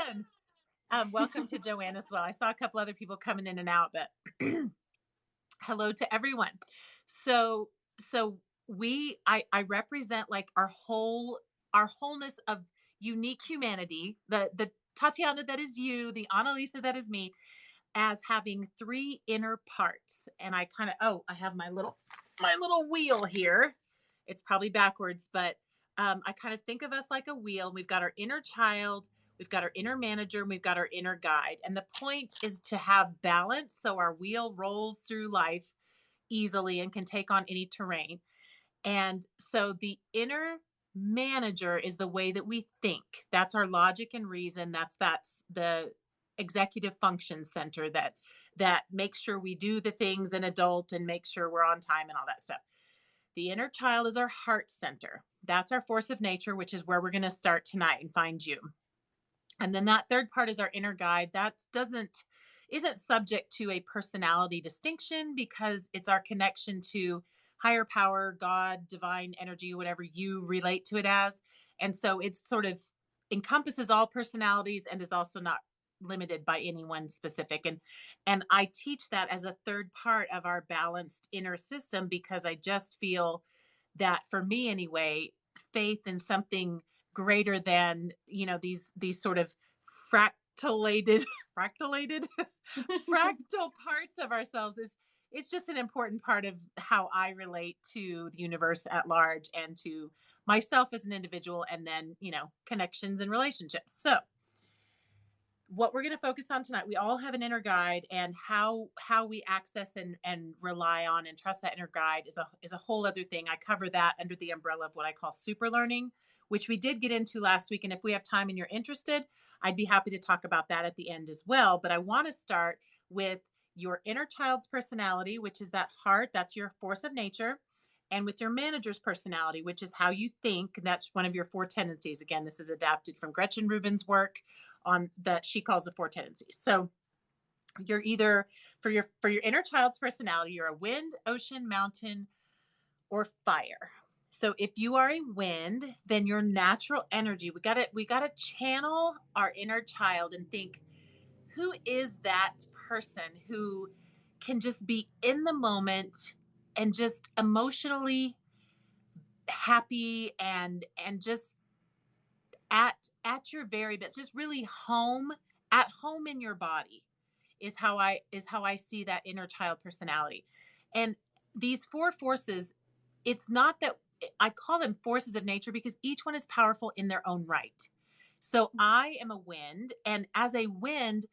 Joanne. Welcome to Joanne as well. I saw a couple other people coming in and out, but hello to everyone. So, I represent like our wholeness of unique humanity, the Tatiana that is you, the Anne-Lise that is me, as having three inner parts. And I kind of, I have my little wheel here. It's probably backwards, but I kind of think of us like a wheel. We've got our inner child, we've got our inner manager, and we've got our inner guide. And the point is to have balance so our wheel rolls through life easily and can take on any terrain. And so the inner manager is the way that we think. That's our logic and reason. That's the executive function center that makes sure we do the things an adult and make sure we're on time and all that stuff. The inner child is our heart center. That's our force of nature, which is where we're going to start tonight and find you. And then that third part is our inner guide. That isn't subject to a personality distinction because it's our connection to higher power, God, divine energy, whatever you relate to it as. And so it's sort of encompasses all personalities and is also not limited by any one specific. And I teach that as a third part of our balanced inner system because I just feel that for me anyway, faith in something greater than, these sort of fractalated fractal parts of ourselves is it's just an important part of how I relate to the universe at large and to myself as an individual, and then connections and relationships. So what we're going to focus on tonight, we all have an inner guide, and how we access and rely on and trust that inner guide is a whole other thing. I cover that under the umbrella of what I call Superlearning, which we did get into last week. And if we have time and you're interested, I'd be happy to talk about that at the end as well. But I want to start with your inner child's personality, which is that heart, that's your force of nature, and with your manager's personality, which is how you think. That's one of your four tendencies. Again, this is adapted from Gretchen Rubin's work on that she calls the four tendencies. So you're either for your inner child's personality, you're a wind, ocean, mountain, or fire. So if you are a wind, then your natural energy, we gotta channel our inner child and think, who is that person who can just be in the moment and just emotionally happy and just at your very best, just really at home in your body is how I see that inner child personality. And these four forces, it's not that I call them forces of nature because each one is powerful in their own right. So I am a wind, and as a wind,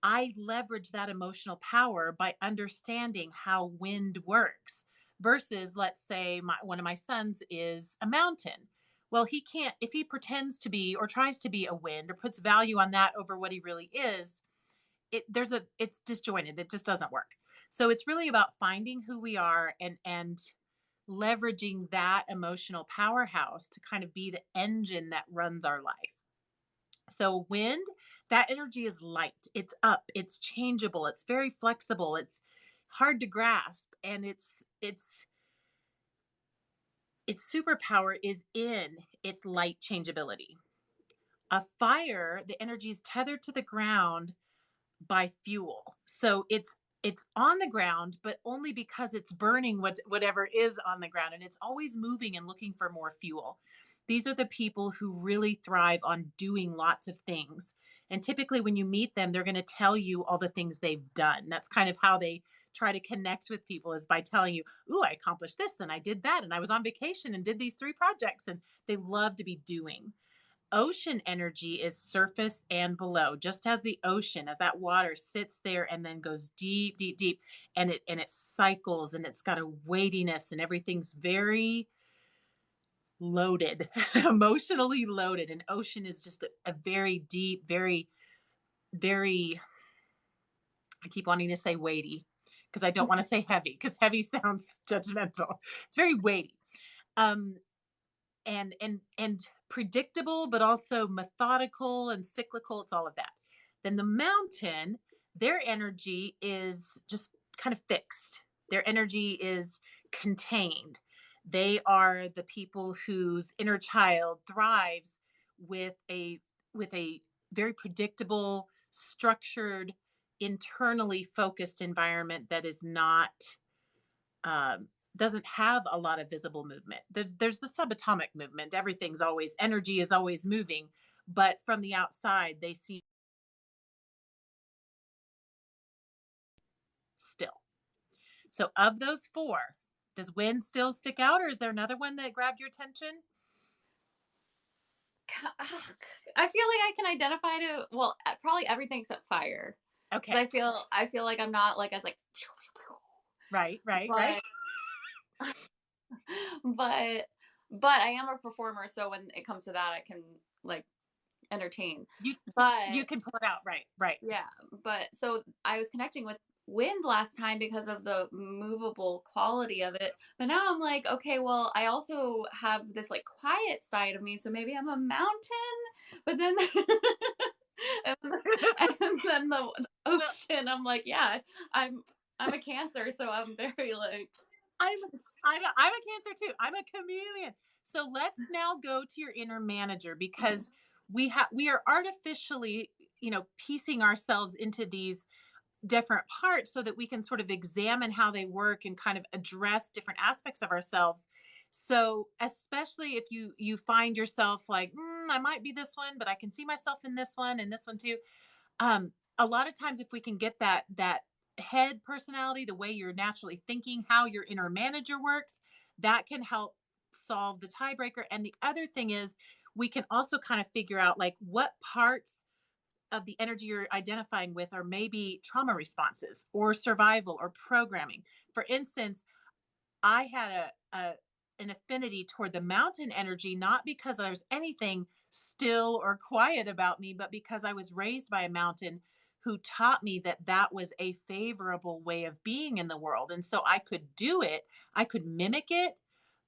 I leverage that emotional power by understanding how wind works versus, let's say, one of my sons is a mountain. Well, he can't, if he pretends to be or tries to be a wind or puts value on that over what he really is, it's disjointed. It just doesn't work. So it's really about finding who we are and leveraging that emotional powerhouse to kind of be the engine that runs our life. So wind, that energy is light. It's up, it's changeable, it's very flexible, it's hard to grasp, and its superpower is in its light changeability. A fire, the energy is tethered to the ground by fuel. So it's on the ground, but only because it's burning whatever is on the ground, and it's always moving and looking for more fuel. These are the people who really thrive on doing lots of things. And typically when you meet them, they're going to tell you all the things they've done. That's kind of how they try to connect with people, is by telling you, "Ooh, I accomplished this and I did that and I was on vacation and did these 3 projects." And they love to be doing. Ocean energy is surface and below, just as the ocean, as that water sits there and then goes deep, deep, deep, and it cycles, and it's got a weightiness, and everything's very loaded, emotionally loaded. And ocean is just a very deep, very, very, I keep wanting to say weighty because I don't want to say heavy because heavy sounds judgmental. It's very weighty. And predictable, but also methodical and cyclical. It's all of that. Then the mountain, their energy is just kind of fixed. Their energy is contained. They are the people whose inner child thrives with a very predictable, structured, internally focused environment that is not um, doesn't have a lot of visible movement. There's the subatomic movement. Everything's always energy is always moving, but from the outside they see still. So of those four, does wind still stick out, or is there another one that grabbed your attention? I feel like I can identify to, well, probably everything except fire. Because Okay. I feel like I'm not like as like, Right, right, right. but but but I am a performer, so when it comes to that, I can like entertain. You you But can pull it out. Right, right. yeah, but so I was connecting with wind last time because of the movable quality of it. But now I'm like, okay, well, I also have this like quiet side of me, so maybe I'm a mountain. But then and, and then the Well, ocean, I'm like, yeah, I'm I'm a Cancer, so I'm very like I'm I'm a Cancer too. I'm a chameleon. So let's now go to your inner manager, because we are artificially, piecing ourselves into these different parts so that we can sort of examine how they work and kind of address different aspects of ourselves. So especially if you find yourself like, I might be this one, but I can see myself in this one and this one too. um a lot of times, if we can get that head personality, the way you're naturally thinking, how your inner manager works, that can help solve the tiebreaker. And the other thing is, we can also kind of figure out like what parts of the energy you're identifying with are maybe trauma responses or survival or programming. For instance, I had an affinity toward the mountain energy, not because there's anything still or quiet about me, but because I was raised by a mountain who taught me that that was a favorable way of being in the world. And so I could do it, I could mimic it,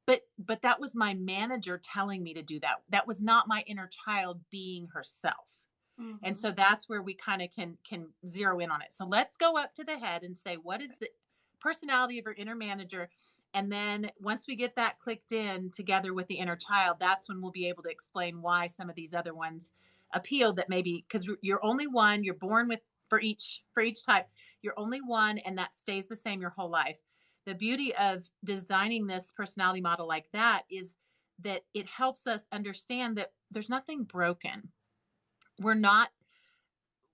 but that was my manager telling me to do that. That was not my inner child being herself. And mm-hmm. so that's where we kind of can zero in on it. So let's go up to the head and say, what is the personality of your inner manager? And then once we get that clicked in together with the inner child, that's when we'll be able to explain why some of these other ones appeal. That maybe because you're only one, you're born with for each type, you're only one, and that stays the same your whole life. The beauty of designing this personality model like that is that it helps us understand that there's nothing broken. We're not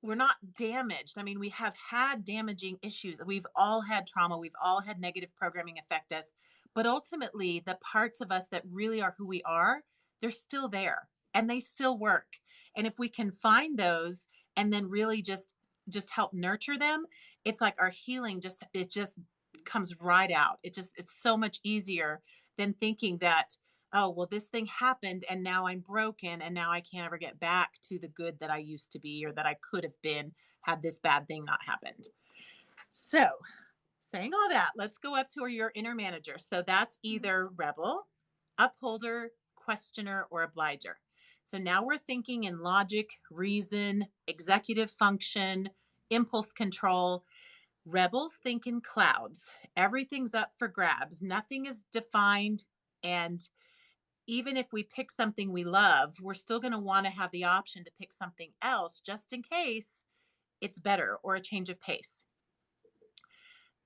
we're not damaged. I mean, we have had damaging issues. We've all had trauma. We've all had negative programming affect us. But ultimately, the parts of us that really are who we are, they're still there and they still work. And if we can find those and then really just help nurture them, it's like our healing just comes right out. It's so much easier than thinking that, oh, well, this thing happened and now I'm broken and now I can't ever get back to the good that I used to be or that I could have been had this bad thing not happened. So, saying all that, let's go up to your inner manager. So that's either rebel, upholder, questioner, or obliger. So now we're thinking in logic, reason, executive function, impulse control. Rebels think in clouds. Everything's up for grabs. Nothing is defined. And even if we pick something we love, we're still going to want to have the option to pick something else just in case it's better or a change of pace.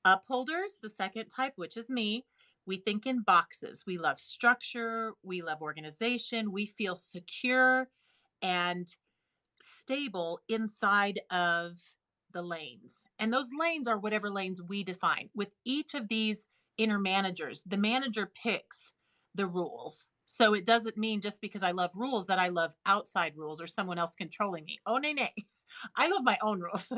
Upholders, the second type, which is me, we think in boxes. We love structure, we love organization, we feel secure and stable inside of the lanes. And those lanes are whatever lanes we define. With each of these inner managers, the manager picks the rules. So it doesn't mean just because I love rules that I love outside rules or someone else controlling me. Oh, nay, nay. I love my own rules.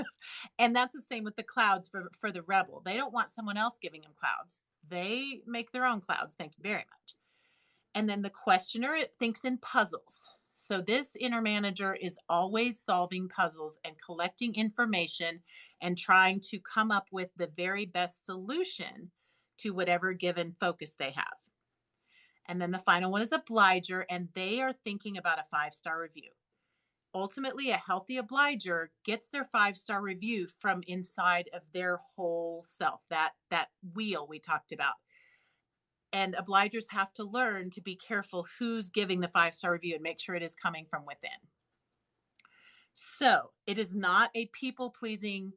And that's the same with the clouds for the rebel. They don't want someone else giving them clouds. They make their own clouds. Thank you very much. And then the questioner, it thinks in puzzles. So this inner manager is always solving puzzles and collecting information and trying to come up with the very best solution to whatever given focus they have. And then the final one is obliger, and they are thinking about a 5-star review. Ultimately, a healthy obliger gets their 5-star review from inside of their whole self, that wheel we talked about. And obligers have to learn to be careful who's giving the 5-star review and make sure it is coming from within. So it is not a people pleasing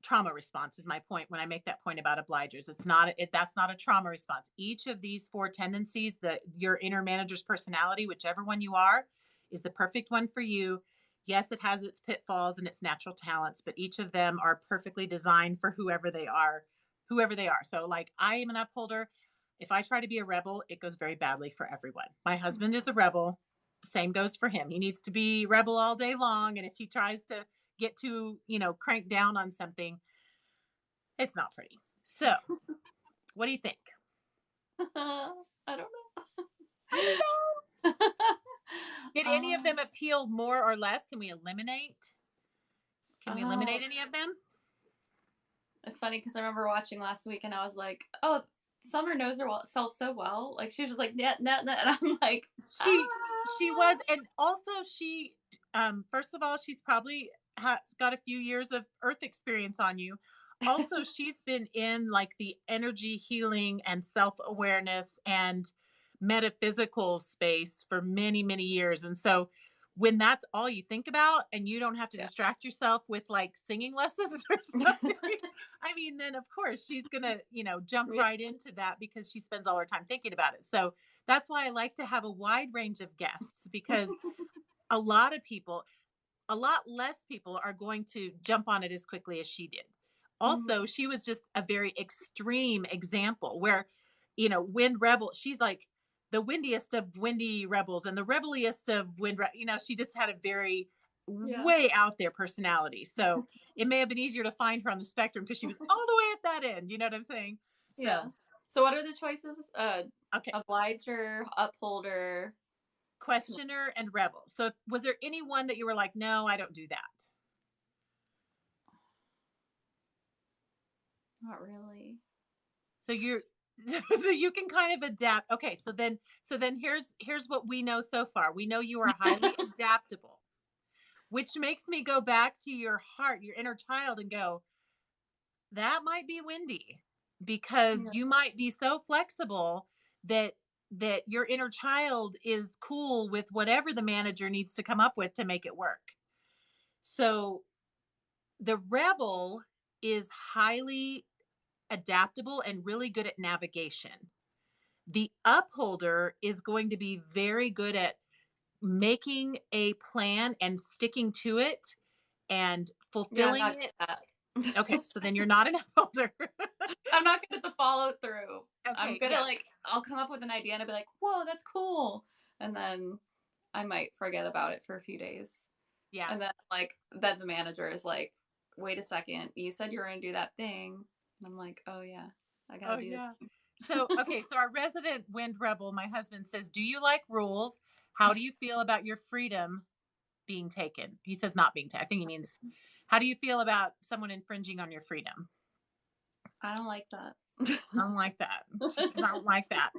trauma response is my point when I make that point about obligers. It's not that's not a trauma response. Each of these four tendencies, that your inner manager's personality, whichever one you are, is the perfect one for you. Yes, it has its pitfalls and its natural talents, but each of them are perfectly designed for whoever they are, whoever they are. So like I am an upholder. If I try to be a rebel, it goes very badly for everyone. My husband is a rebel. Same goes for him. He needs to be rebel all day long. And if he tries to get too, crank down on something, it's not pretty. So, what do you think? I don't know. I don't know. Did any of them um, appeal more or less? Can we eliminate? Can we oh, eliminate any of them? it's funny because I remember watching last week and I was like, oh, Summer knows herself so well. Like she was just like, yeah, no, no. And I'm like, ah. She was, and also she, first of all, she's probably has got a few years of Earth experience on you. Also, she's been in like the energy healing and self awareness and metaphysical space for many, many years, and so when that's all you think about and you don't have to Yeah. distract yourself with like singing lessons or something, I mean, then of course she's gonna, jump Yeah. right into that because she spends all her time thinking about it. So that's why I like to have a wide range of guests, because a lot of people, a lot less people are going to jump on it as quickly as she did. Also, Mhm. she was just a very extreme example where, Wind Rebel, she's like the windiest of windy rebels and the rebelliest of she just had a very Yeah. way out there personality. So it may have been easier to find her on the spectrum because she was all the way at that end. You know what I'm saying? Yeah. So, So what are the choices? okay. Obliger, upholder. Questioner and rebel. So was there any one that you were like, no, I don't do that? Not really. So you're so you can kind of adapt. Okay, so then here's what we know so far. We know you are highly adaptable, which makes me go back to your heart, your inner child, and go, that might be windy, because Yeah. you might be so flexible that your inner child is cool with whatever the manager needs to come up with to make it work. So the rebel is highly adaptable and really good at navigation. The upholder is going to be very good at making a plan and sticking to it and Yeah, I'm fulfilling not it. good at Okay, that. so then you're not an upholder. I'm not good at the follow through. I'm Okay, good at yeah, like I'll come up with an idea and I'll be like, whoa, that's cool. And then I might forget about it for a few days. yeah. And then the manager is like, wait a second, you said you were gonna do that thing. And I'm like, oh yeah, I Oh, gotta do yeah. this. So, okay, so our resident wind rebel, my husband says, do you like rules? How do you feel about your freedom being taken? He says not being taken. I think he means, how do you feel about someone infringing on your freedom? I don't like that. I don't like that. She says, I don't like that.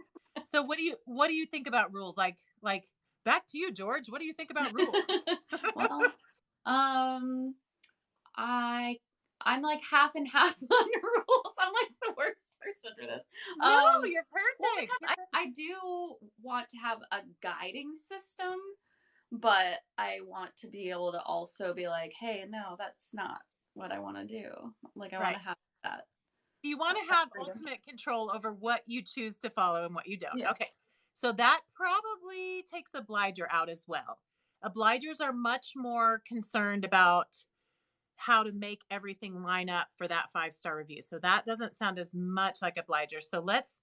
So what do you think about rules? Like back to you, George. What do you think about rules? Well, um, I I'm like half and half on rules. I'm like the worst person for this. No, you're Well, perfect. because I do want to have a guiding system, but I want to be able to also be like, hey, no, that's not what I want to do. Like I want Right. to have that Do you want to that have freedom. ultimate control over what you choose to follow and what you don't? Yeah. Okay. So that probably takes obliger out as well. Obligers are much more concerned about how to make everything line up for that 5-star review. So that doesn't sound as much like obliger. So let's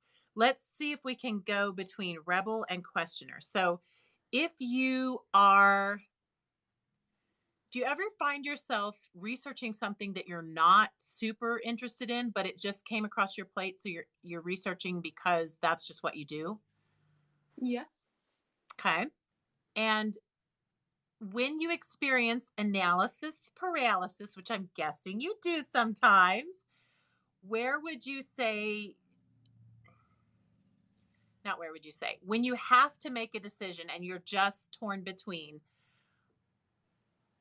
see if we can go between rebel and questioner. So if you are, do you ever find yourself researching something that you're not super interested in, but it just came across your plate, so you're researching because that's just what you do? Yeah. Okay. And when you experience analysis paralysis, which I'm guessing you do sometimes, where would you say, not where would you say, when you have to make a decision and you're just torn between,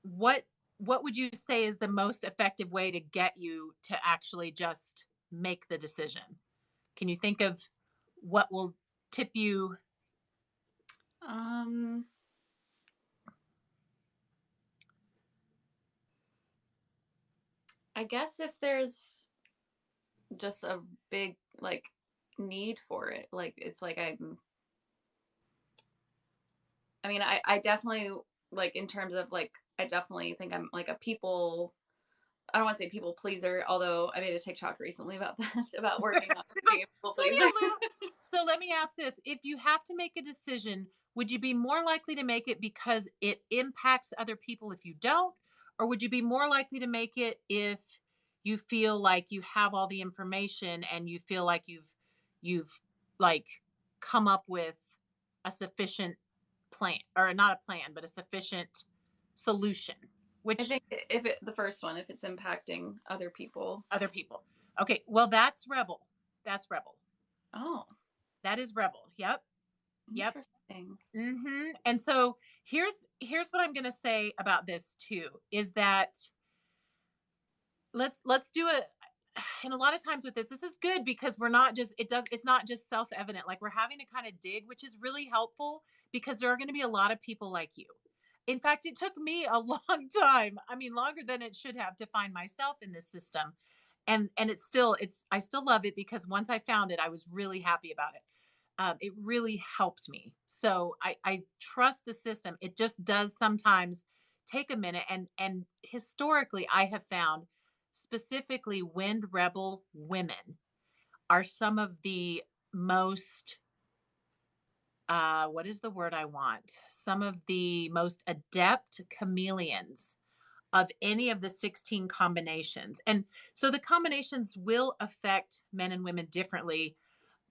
what would you say is the most effective way to get you to actually just make the decision? Can you think of what will tip you? Um I guess if there's just a big like need for it, like it's like I mean, I definitely like in terms of like I definitely think I'm like a people. I don't want to say people pleaser, although I made a TikTok recently about that, about working on She's like, being a people leave me pleaser. alone. So let me ask this. If you have to make a decision, would you be more likely to make it because it impacts other people if you don't? Or would you be more likely to make it if you feel like you have all the information and you feel like you've like come up with a sufficient plan, or not a plan, but a sufficient solution, I which think if it the first one, if it's impacting other people. other people. Okay, well that's rebel. That's rebel. Oh, That is rebel. Yep. Yep. interesting. And so here's what I'm going to say about this too is that let's do it. And a lot of times with this is good because we're not just it's not just self-evident, like we're having to kind of dig, which is really helpful because there are going to be a lot of people like you. In fact, it took me a long time, I mean longer than it should have, to find myself in this system. And it's I still love it because once I found it I was really happy about it. It really helped me. So I trust the system. It just does sometimes take a minute. And historically, I have found specifically wind rebel women are some of the most, what is the word I want? Some of the most adept chameleons of any of the 16 combinations. And so the combinations will affect men and women differently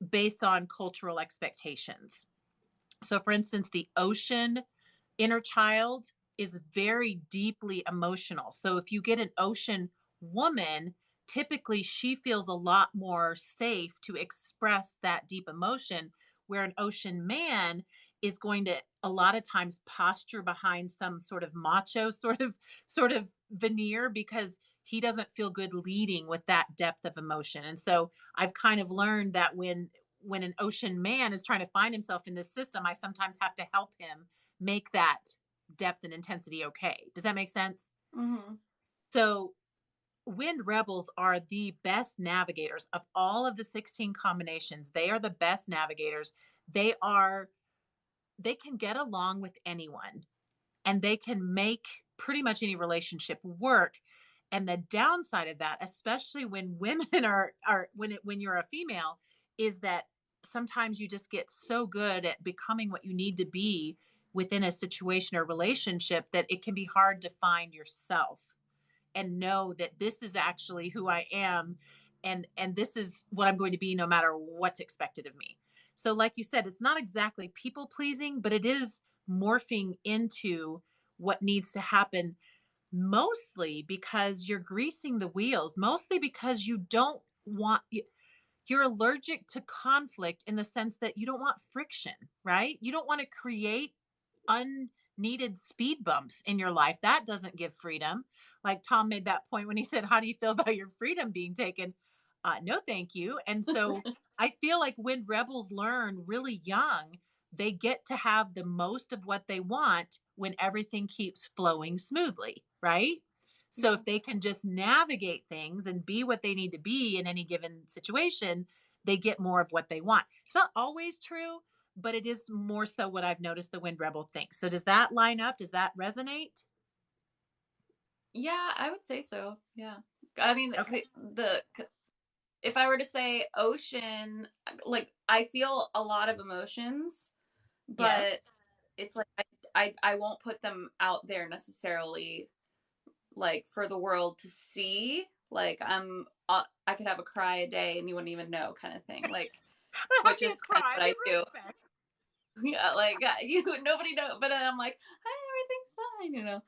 based on cultural expectations. So, for instance, the ocean inner child is very deeply emotional. So, if you get an ocean woman, typically she feels a lot more safe to express that deep emotion, where an ocean man is going to a lot of times posture behind some sort of macho sort of veneer because he doesn't feel good leading with that depth of emotion. And so I've kind of learned that when an ocean man is trying to find himself in this system, I sometimes have to help him make that depth and intensity okay. Does that make sense? Mm-hmm. So, wind rebels are the best navigators of all of the 16 combinations. They are the best navigators. They are, they can get along with anyone and they can make pretty much any relationship work. And the downside of that, especially when women are when you're a female, is that sometimes you just get so good at becoming what you need to be within a situation or relationship that it can be hard to find yourself and know that this is actually who I am, and this is what I'm going to be no matter what's expected of me. So like you said, it's not exactly people pleasing, but it is morphing into what needs to happen, mostly because you're greasing the wheels, mostly because you don't want you're allergic to conflict in the sense that you don't want friction, right? You don't want to create unneeded speed bumps in your life. That doesn't give freedom. Like Tom made that point when he said, how do you feel about your freedom being taken? No, thank you. And so I feel like when rebels learn really young, they get to have the most of what they want when everything keeps flowing smoothly, right? So Yeah. if they can just navigate things and be what they need to be in any given situation, they get more of what they want. It's not always true, but it is more so what I've noticed the Wind Rebel thinks. So does that line up? Does that resonate? Yeah, I would say so. Yeah. I mean, Okay. the if I were to say ocean, like I feel a lot of emotions, Yes. but it's like I won't put them out there necessarily like for the world to see. Like I could have a cry a day and you wouldn't even know kind of thing. Like I'd which be a is kind of cry. I'd what be I real do. quick. Yeah, like you nobody know, but I'm like, hi, everything's fine,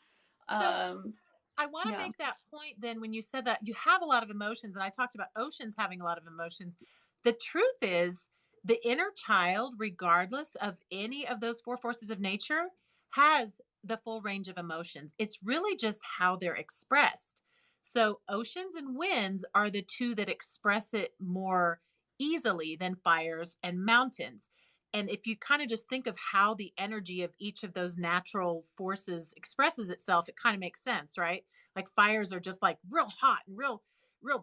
So Um, I want to yeah. make that point then when you said that you have a lot of emotions, and I talked about oceans having a lot of emotions. The truth is, the inner child, regardless of any of those four forces of nature, has the full range of emotions. It's really just how they're expressed. So, oceans and winds are the two that express it more easily than fires and mountains. And if you kind of just think of how the energy of each of those natural forces expresses itself, it kind of makes sense, right? Like fires are just like real hot and real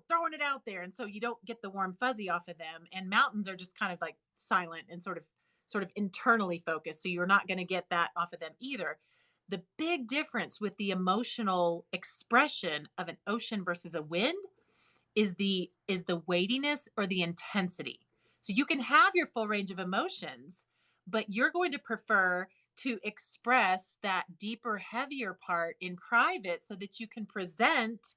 throwing it out there, and so you don't get the warm fuzzy off of them. And mountains are just kind of like silent and sort of internally focused, so you're not going to get that off of them either. The big difference with the emotional expression of an ocean versus a wind is the weightiness or the intensity. So you can have your full range of emotions, but you're going to prefer to express that deeper, heavier part in private so that you can present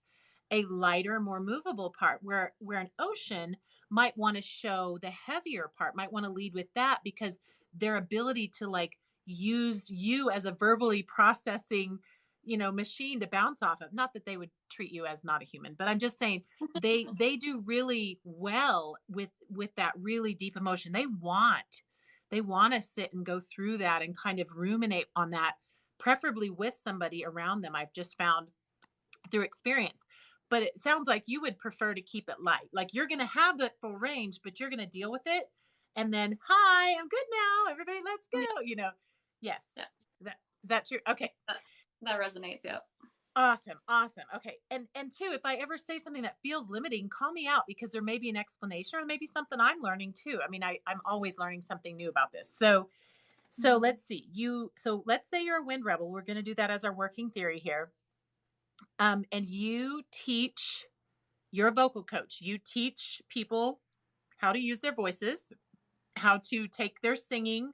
a lighter, more movable part, where an ocean might want to show the heavier part, might want to lead with that because their ability to like use you as a verbally processing, machine to bounce off of. Not that they would treat you as not a human, but I'm just saying they do really well with that really deep emotion. They want to sit and go through that and kind of ruminate on that, preferably with somebody around them. I've just found through experience. But it sounds like you would prefer to keep it light. Like you're going to have that full range, but you're going to deal with it. And then, hi, I'm good now. Everybody, let's Yeah. go. Yes. Yeah. Is that true? Okay. That resonates. Yeah. Awesome. Awesome. Okay. And two, if I ever say something that feels limiting, call me out because there may be an explanation or maybe something I'm learning too. I mean, I'm always learning something new about this. So let's see. So let's say you're a wind rebel. We're going to do that as our working theory here. And you're a vocal coach. You teach people how to use their voices, how to take their singing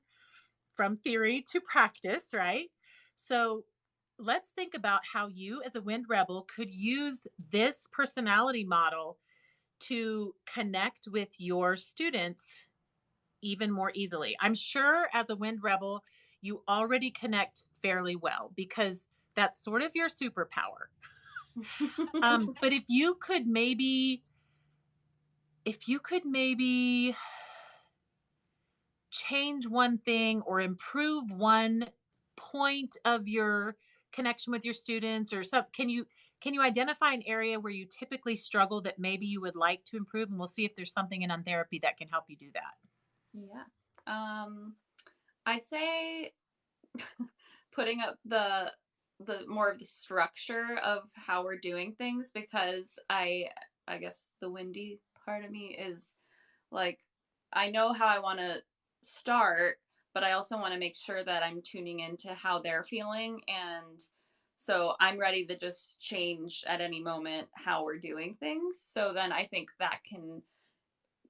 from theory to practice, right? So let's think about how you, as a wind rebel, could use this personality model to connect with your students even more easily. I'm sure as a wind rebel, you already connect fairly well because that's sort of your superpower. But if you could maybe change one thing or improve one point of your connection with your students or some, can you identify an area where you typically struggle that maybe you would like to improve, and we'll see if there's something in Untherapy that can help you do that. Yeah. I'd say putting up the more of the structure of how we're doing things, because I guess the windy part of me is like, I know how I want to start, but I also want to make sure that I'm tuning into how they're feeling. And so I'm ready to just change at any moment how we're doing things. So then I think that can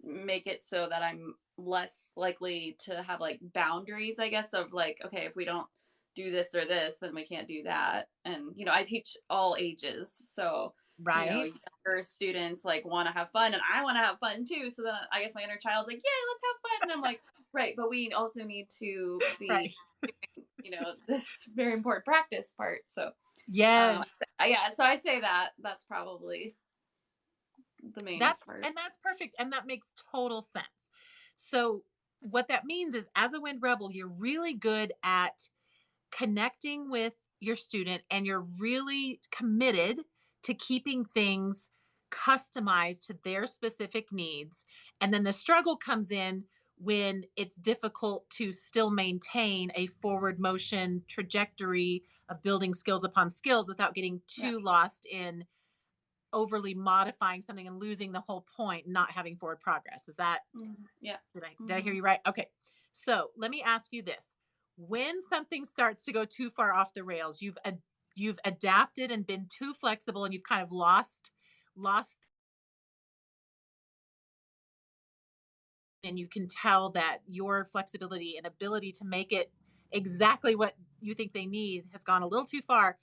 make it so that I'm less likely to have like boundaries, I guess, of like, okay, if we don't do this or this, then we can't do that. And, I teach all ages. So, Right. younger students like want to have fun and I want to have fun too. So then I guess my inner child's like, yay, let's have fun. And I'm like, right. But we also need to be, Right. this very important practice part. So, Yes. yeah. So I'd say that's probably the main part. That's perfect, and that makes total sense. So what that means is, as a wind rebel, you're really good at connecting with your student, and you're really committed to keeping things customized to their specific needs. And then the struggle comes in when it's difficult to still maintain a forward motion trajectory of building skills upon skills without getting Yeah. too lost in overly modifying something and losing the whole point, not having forward progress. Is that, Yeah. did I hear you right? Okay. So let me ask you this. When something starts to go too far off the rails, you've adapted and been too flexible, and you've kind of lost, and you can tell that your flexibility and ability to make it exactly what you think they need has gone a little too far.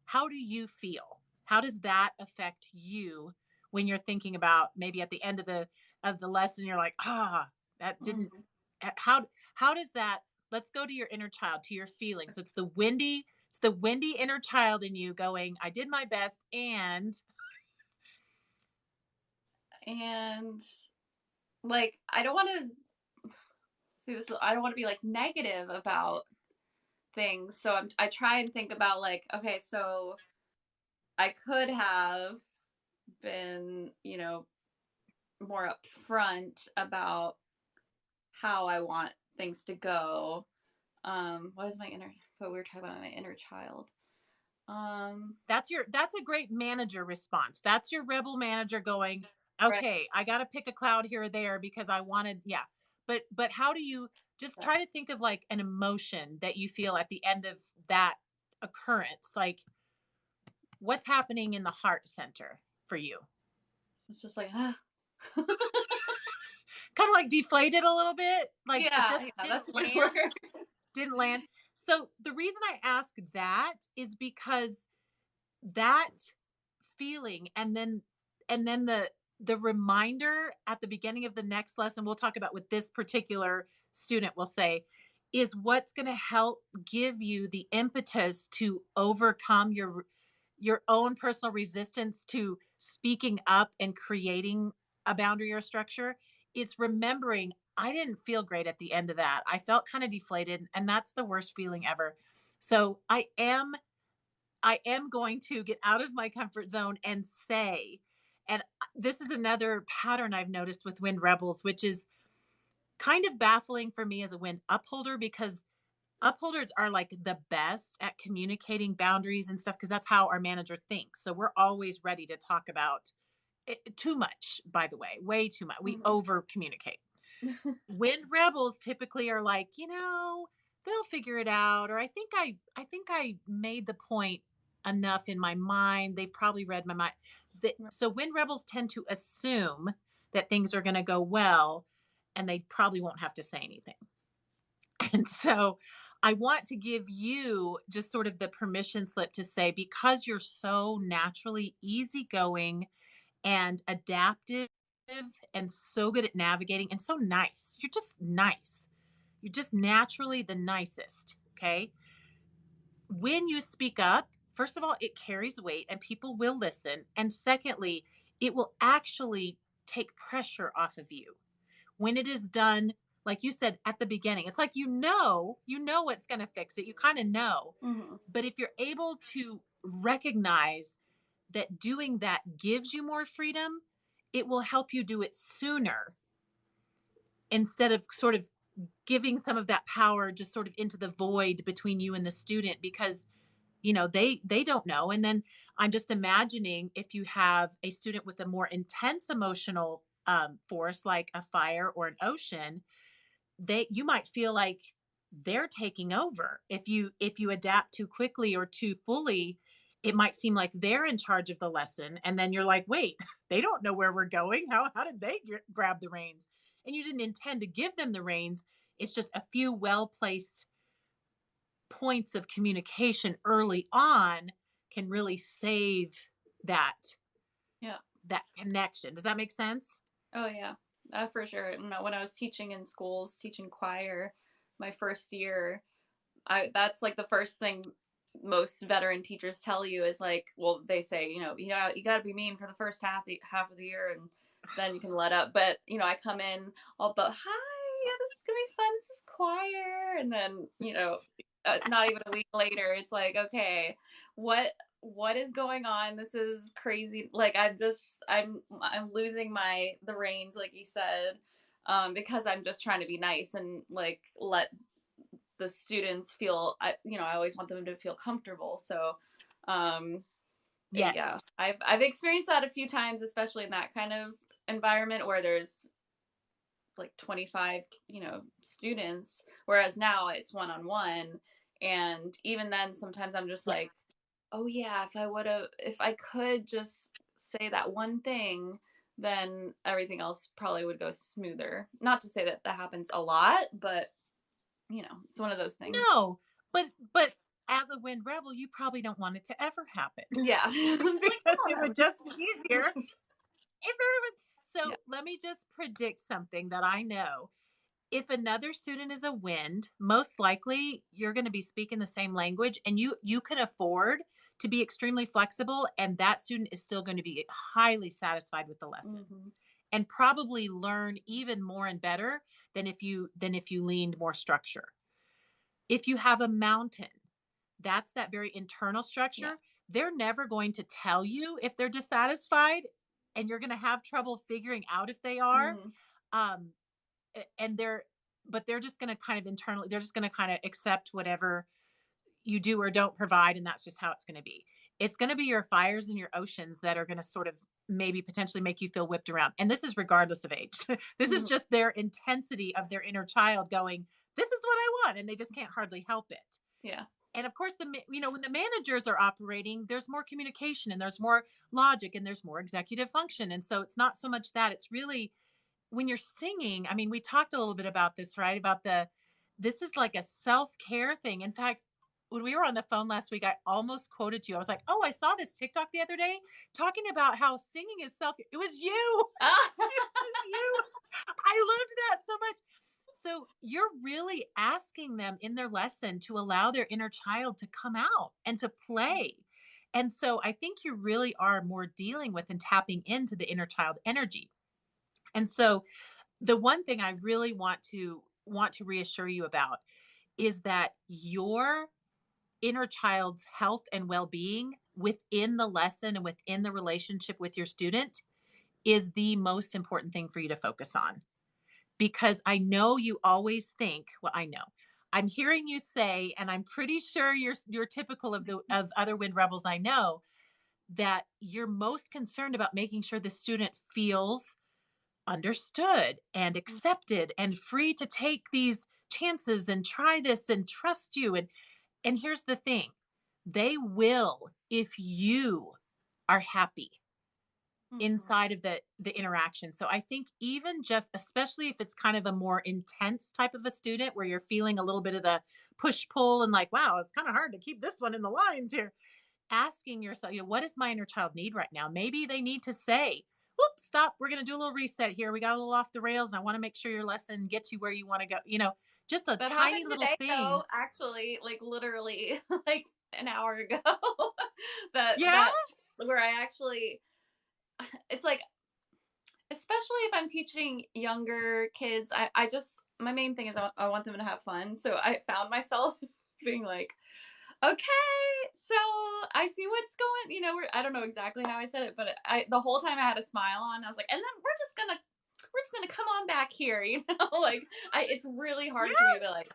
How do you feel? How does that affect you when you're thinking about maybe at the end of the lesson, you're like, that didn't, Mm-hmm. how does that, let's go to your inner child, to your feelings. So it's the windy inner child in you going, I did my best, and And like, I don't want to see this. I don't want to be like negative about things. So I try and think about like, okay, so I could have been, more upfront about how I want things to go. What is my inner? But we were talking about my inner child. That's a great manager response. That's your rebel manager going, right. okay, I got to pick a cloud here or there because I wanted, yeah. But how do you just try to think of like an emotion that you feel at the end of that occurrence? Like what's happening in the heart center for you? It's just like, ah. Kind of like deflated a little bit, like it Yeah, just yeah, that's a good word. didn't land. So the reason I ask that is because that feeling and then the reminder at the beginning of the next lesson we'll talk about with this particular student will say is what's going to help give you the impetus to overcome your own personal resistance to speaking up and creating a boundary or structure. It's remembering I didn't feel great at the end of that. I felt kind of deflated and that's the worst feeling ever. So I am going to get out of my comfort zone and say, and this is another pattern I've noticed with wind rebels, which is kind of baffling for me as a wind upholder because upholders are like the best at communicating boundaries and stuff because that's how our manager thinks. So we're always ready to talk about it, too much, by the way, way too much. We Mhm. over communicate. Wind rebels typically are like, they'll figure it out, or I think I made the point enough in my mind. They've probably read my mind. So wind rebels tend to assume that things are going to go well and they probably won't have to say anything. And so I want to give you just sort of the permission slip to say, because you're so naturally easygoing and adaptive and so good at navigating and so nice. You're just nice. You're just naturally the nicest. Okay. When you speak up, first of all, it carries weight and people will listen. And secondly, it will actually take pressure off of you when it is done. Like you said at the beginning, it's like, what's going to fix it. You kind of know. Mhm. But if you're able to recognize that doing that gives you more freedom, it will help you do it sooner instead of sort of giving some of that power just sort of into the void between you and the student because they don't know. And then I'm just imagining if you have a student with a more intense emotional force like a fire or an ocean, you might feel like they're taking over. If you adapt too quickly or too fully, it might seem like they're in charge of the lesson and then you're like, wait, they don't know where we're going. How did they grab the reins? And you didn't intend to give them the reins. It's just a few well placed points of communication early on can really save that Yeah. that connection. Does that make sense? Oh yeah, for sure. When I was teaching in schools, teaching choir, my first year, I that's like the first thing most veteran teachers tell you is like, well, they say, you got to be mean for the first half of the year, and then you can let up. But I come in all but hi, yeah, this is gonna be fun. This is choir, and then not even a week later, it's like, okay, what what is going on? This is crazy. Like I'm losing the reins, like you said, because I'm just trying to be nice and like let the students feel. I always want them to feel comfortable. So, um, yeah, Yes. I've experienced that a few times, especially in that kind of environment where there's like 25 students, whereas now it's one on one. And even then sometimes I'm just like, Yes. oh yeah, if I could just say that one thing, then everything else probably would go smoother. Not to say that that happens a lot, but it's one of those things. No, but as a wind rebel, you probably don't want it to ever happen Yeah. It's like, because come it on, would everybody. just be easier if everyone. Yeah. So let me just predict something that I know. If another student is a wind, most likely you're going to be speaking the same language and you can afford to be extremely flexible and that student is still going to be highly satisfied with the lesson Hmm. and probably learn even more and better than if you leaned more structure. If you have a mountain, that's that very internal Yeah. structure. They're never going to tell you if they're dissatisfied and you're going to have trouble figuring out if they are. Hmm. Um, and they're just going to kind of internally they're just going to kind of accept whatever you do or don't provide, and that's just how it's going to be. It's going to be your fires and your oceans that are going to sort of maybe potentially make you feel whipped around. And this is regardless of age. This is Mhm. just their intensity of their inner child going, this is what I want. And they just can't hardly help it. Yeah. And of course, when the managers are operating, there's more communication and there's more logic and there's more executive function. And so it's not so much that, it's really when you're singing. I mean, we talked a little bit about this, right? About this is like a self-care thing. In fact, when we were on the phone last week, I almost quoted you. I was like, oh, I saw this TikTok the other day talking about how singing is self. It was you. It was you. I loved that so much. So you're really asking them in their lesson to allow their inner child to come out and to play. And so I think you really are more dealing with and tapping into the inner child energy. And so the one thing I really want to reassure you about is that your inner child's health and well-being within the lesson and within the relationship with your student is the most important thing for you to focus on. Because I know you always think, well, I know. I'm hearing you say, and I'm pretty sure you're typical of other wind rebels I know, that you're most concerned about making sure the student feels understood and accepted and free to take these chances and try this and trust you. And here's the thing, they will if you are happy Mhm. inside of the interaction. So I think even just, especially if it's kind of a more intense type of a student where you're feeling a little bit of the push pull and like, wow, it's kind of hard to keep this one in the lines here. Asking yourself, what does my inner child need right now? Maybe they need to say, whoop, stop, we're going to do a little reset here. We got a little off the rails and I want to make sure your lesson gets you where you want to go. Just a That happened tiny little today thing. though, actually, like literally like an hour ago. Yeah. That where I actually it's like especially if I'm teaching younger kids, I just my main thing is I want them to have fun. So I found myself being like, okay, so I see what's going, I don't know exactly how I said it, but the whole time I had a smile on. I was like, and then we're just gonna come on back here, like it's really hard for me to be Yes. like,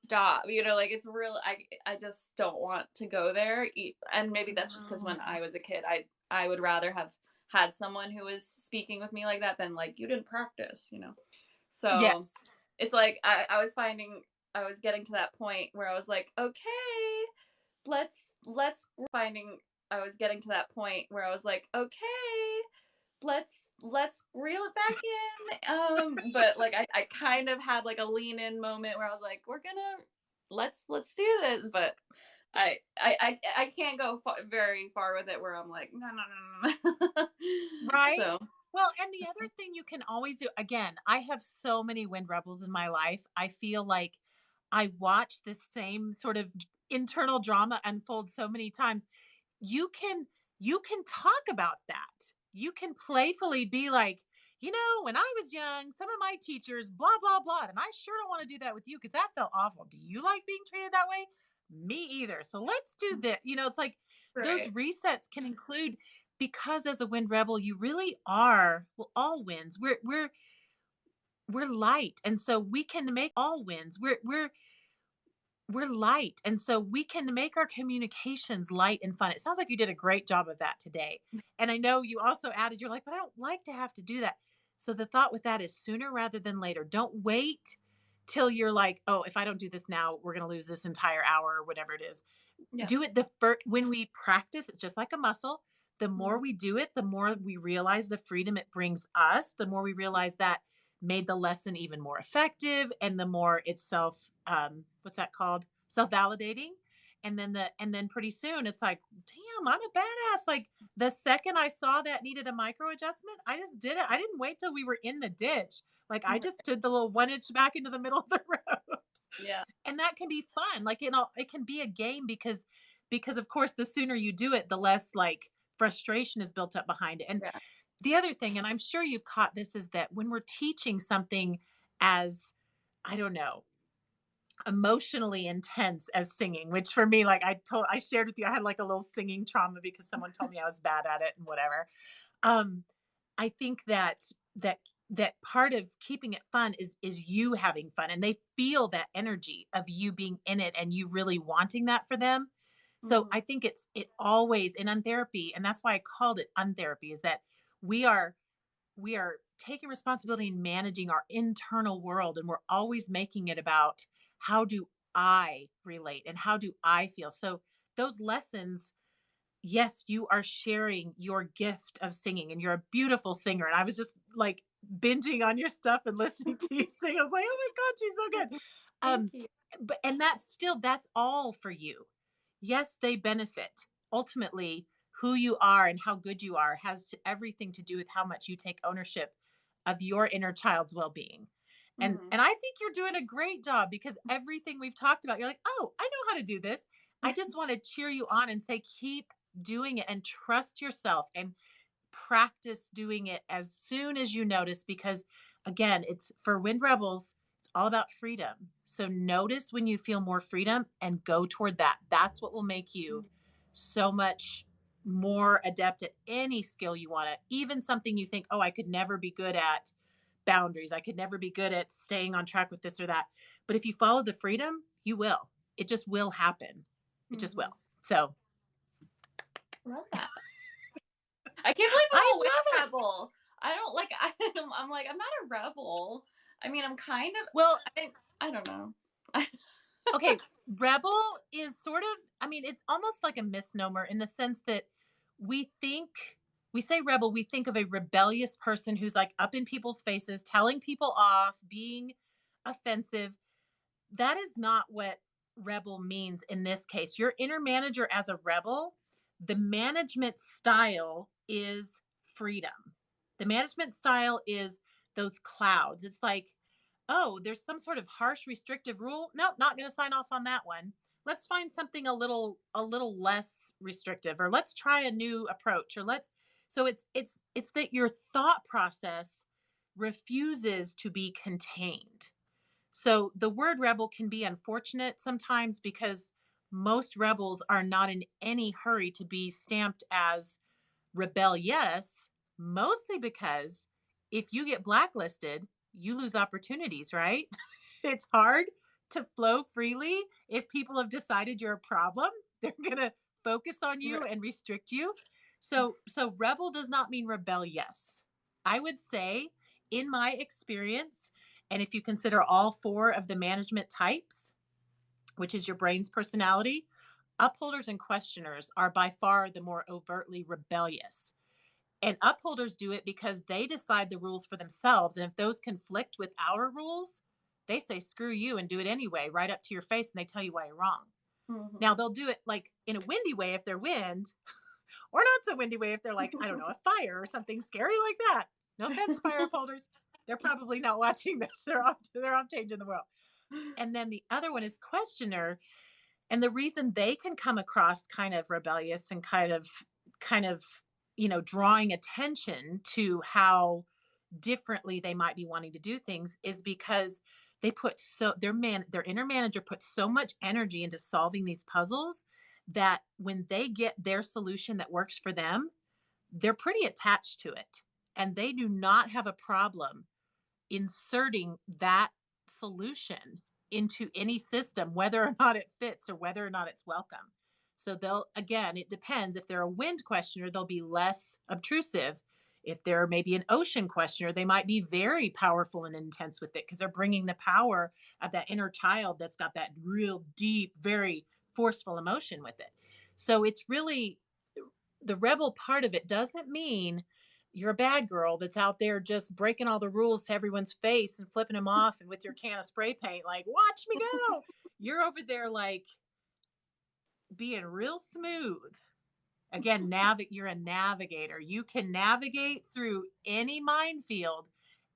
stop, like it's real. I just don't want to go there. And maybe that's just because when No. I was a kid, I would rather have had someone who was speaking with me like that than like you didn't practice. So Yes. it's like I was finding I was getting to that point where I was like, okay, let's finding I was getting to that point where I was like, okay, let's reel it back in. But like I kind of had like a lean in moment where I was like, we're gonna let's do this. But I can't go very far with it where I'm like, no, no, no, no, no. Right. So Well, and the other thing you can always do, again, I have so many wind rebels in my life. I feel like I watch this same sort of internal drama unfold so many times. You can you can talk about that. You can playfully be like, when I was young, some of my teachers, blah, blah, blah. And I sure don't want to do that with you because that felt awful. Do you like being treated that way? Me either. So let's do this. It's like those right, resets can include, because as a wind rebel, you really are, well, all winds. We're light. And so we can make all winds. We're light. And so we can make our communications light and fun. It sounds like you did a great job of that today. And I know you also added, you're like, but I don't like to have to do that. So the thought with that is sooner rather than later. Don't wait till you're like, oh, if I don't do this now, we're going to lose this entire hour or whatever it is. yeah, Do it the first, when we practice, it's just like a muscle. The more mm, we do it, the more we realize the freedom it brings us, the more we realize that made the lesson even more effective, and the more it's what's that called, self-validating. And then pretty soon it's like, damn, I'm a badass. Like the second I saw that needed a micro adjustment, I just did it. I didn't wait till we were in the ditch. Like I just did the little 1 inch back into the middle of the road. yeah, And that can be fun. Like, it can be a game because of course the sooner you do it, the less like frustration is built up behind it. And yeah, the other thing, and I'm sure you've caught this, is that when we're teaching something as, I don't know, emotionally intense as singing, which for me, like I shared with you, I had like a little singing trauma because someone told me I was bad at it and whatever. um I think that that part of keeping it fun is you having fun, and they feel that energy of you being in it and you really wanting that for them. So Mm-hmm. I think it always in Untherapy, and that's why I called it Untherapy, is that we are we are taking responsibility and managing our internal world, and we're always making it about how do I relate and how do I feel. So those lessons, yes, you are sharing your gift of singing, and you're a beautiful singer. And I was just like binging on your stuff and listening to you sing. I was like, oh my God, she's so good. Thank Um, you. but and that's all for you. Yes, they benefit. Ultimately, who you are and how good you are has everything to do with how much you take ownership of your inner child's well-being. And Mm-hmm. and I think you're doing a great job, because everything we've talked about, you're like, oh, I know how to do this. I just want to cheer you on and say, keep doing it and trust yourself and practice doing it as soon as you notice, because again, it's for Wind Rebels, it's all about freedom. So notice when you feel more freedom and go toward that. That's what will make you so much more adept at any skill you want to, even something you think, oh, I could never be good at boundaries, I could never be good at staying on track with this or that. But if you follow the freedom, you will. It just will happen. It just Mm-hmm. will. So Love that. I can't believe I I'm a wind love it. rebel. I don't like. I'm like, I'm not a rebel. I mean, I'm kind of. Well, I don't know. okay, rebel is sort of, I mean, it's almost like a misnomer in the sense that we think, we say rebel, we think of a rebellious person who's like up in people's faces, telling people off, being offensive. That is not what rebel means in this case. Your inner manager as a rebel, the management style is freedom. The management style is those clouds. It's like, oh, there's some sort of harsh restrictive rule. Nope, not going to sign off on that one. Let's find something a little less restrictive, or let's try a new approach, or let's, so it's that your thought process refuses to be contained. So the word rebel can be unfortunate sometimes, because most rebels are not in any hurry to be stamped as rebellious, mostly because if you get blacklisted, you lose opportunities, right? It's hard to flow freely if people have decided you're a problem. They're going to focus on you and restrict you. So rebel does not mean rebellious. I would say, in my experience, and if you consider all four of the management types, which is your brain's personality, upholders and questioners are by far the more overtly rebellious. And upholders do it because they decide the rules for themselves. And if those conflict with our rules, they say, screw you, and do it anyway, right up to your face. And they tell you why you're wrong. Mm-hmm. Now, they'll do it like in a windy way if they're wind, or not so windy way if they're like, I don't know, a fire or something scary like that. No offense, fire upholders. They're probably not watching this. They're off changing the world. And then the other one is questioner. And the reason they can come across kind of rebellious and kind of drawing attention to how differently they might be wanting to do things is because they put so their inner manager puts so much energy into solving these puzzles, that when they get their solution that works for them, they're pretty attached to it, and they do not have a problem inserting that solution into any system, whether or not it fits or whether or not it's welcome. So they'll, again, it depends. If they're a wind questioner, they'll be less obtrusive. If they're maybe an ocean questioner, they might be very powerful and intense with it, because they're bringing the power of that inner child that's got that real deep, very forceful emotion with it. So it's really, the rebel part of it doesn't mean you're a bad girl that's out there just breaking all the rules to everyone's face and flipping them off and with your can of spray paint, like, watch me go. You're over there like being real smooth. Again, you're a navigator. You can navigate through any minefield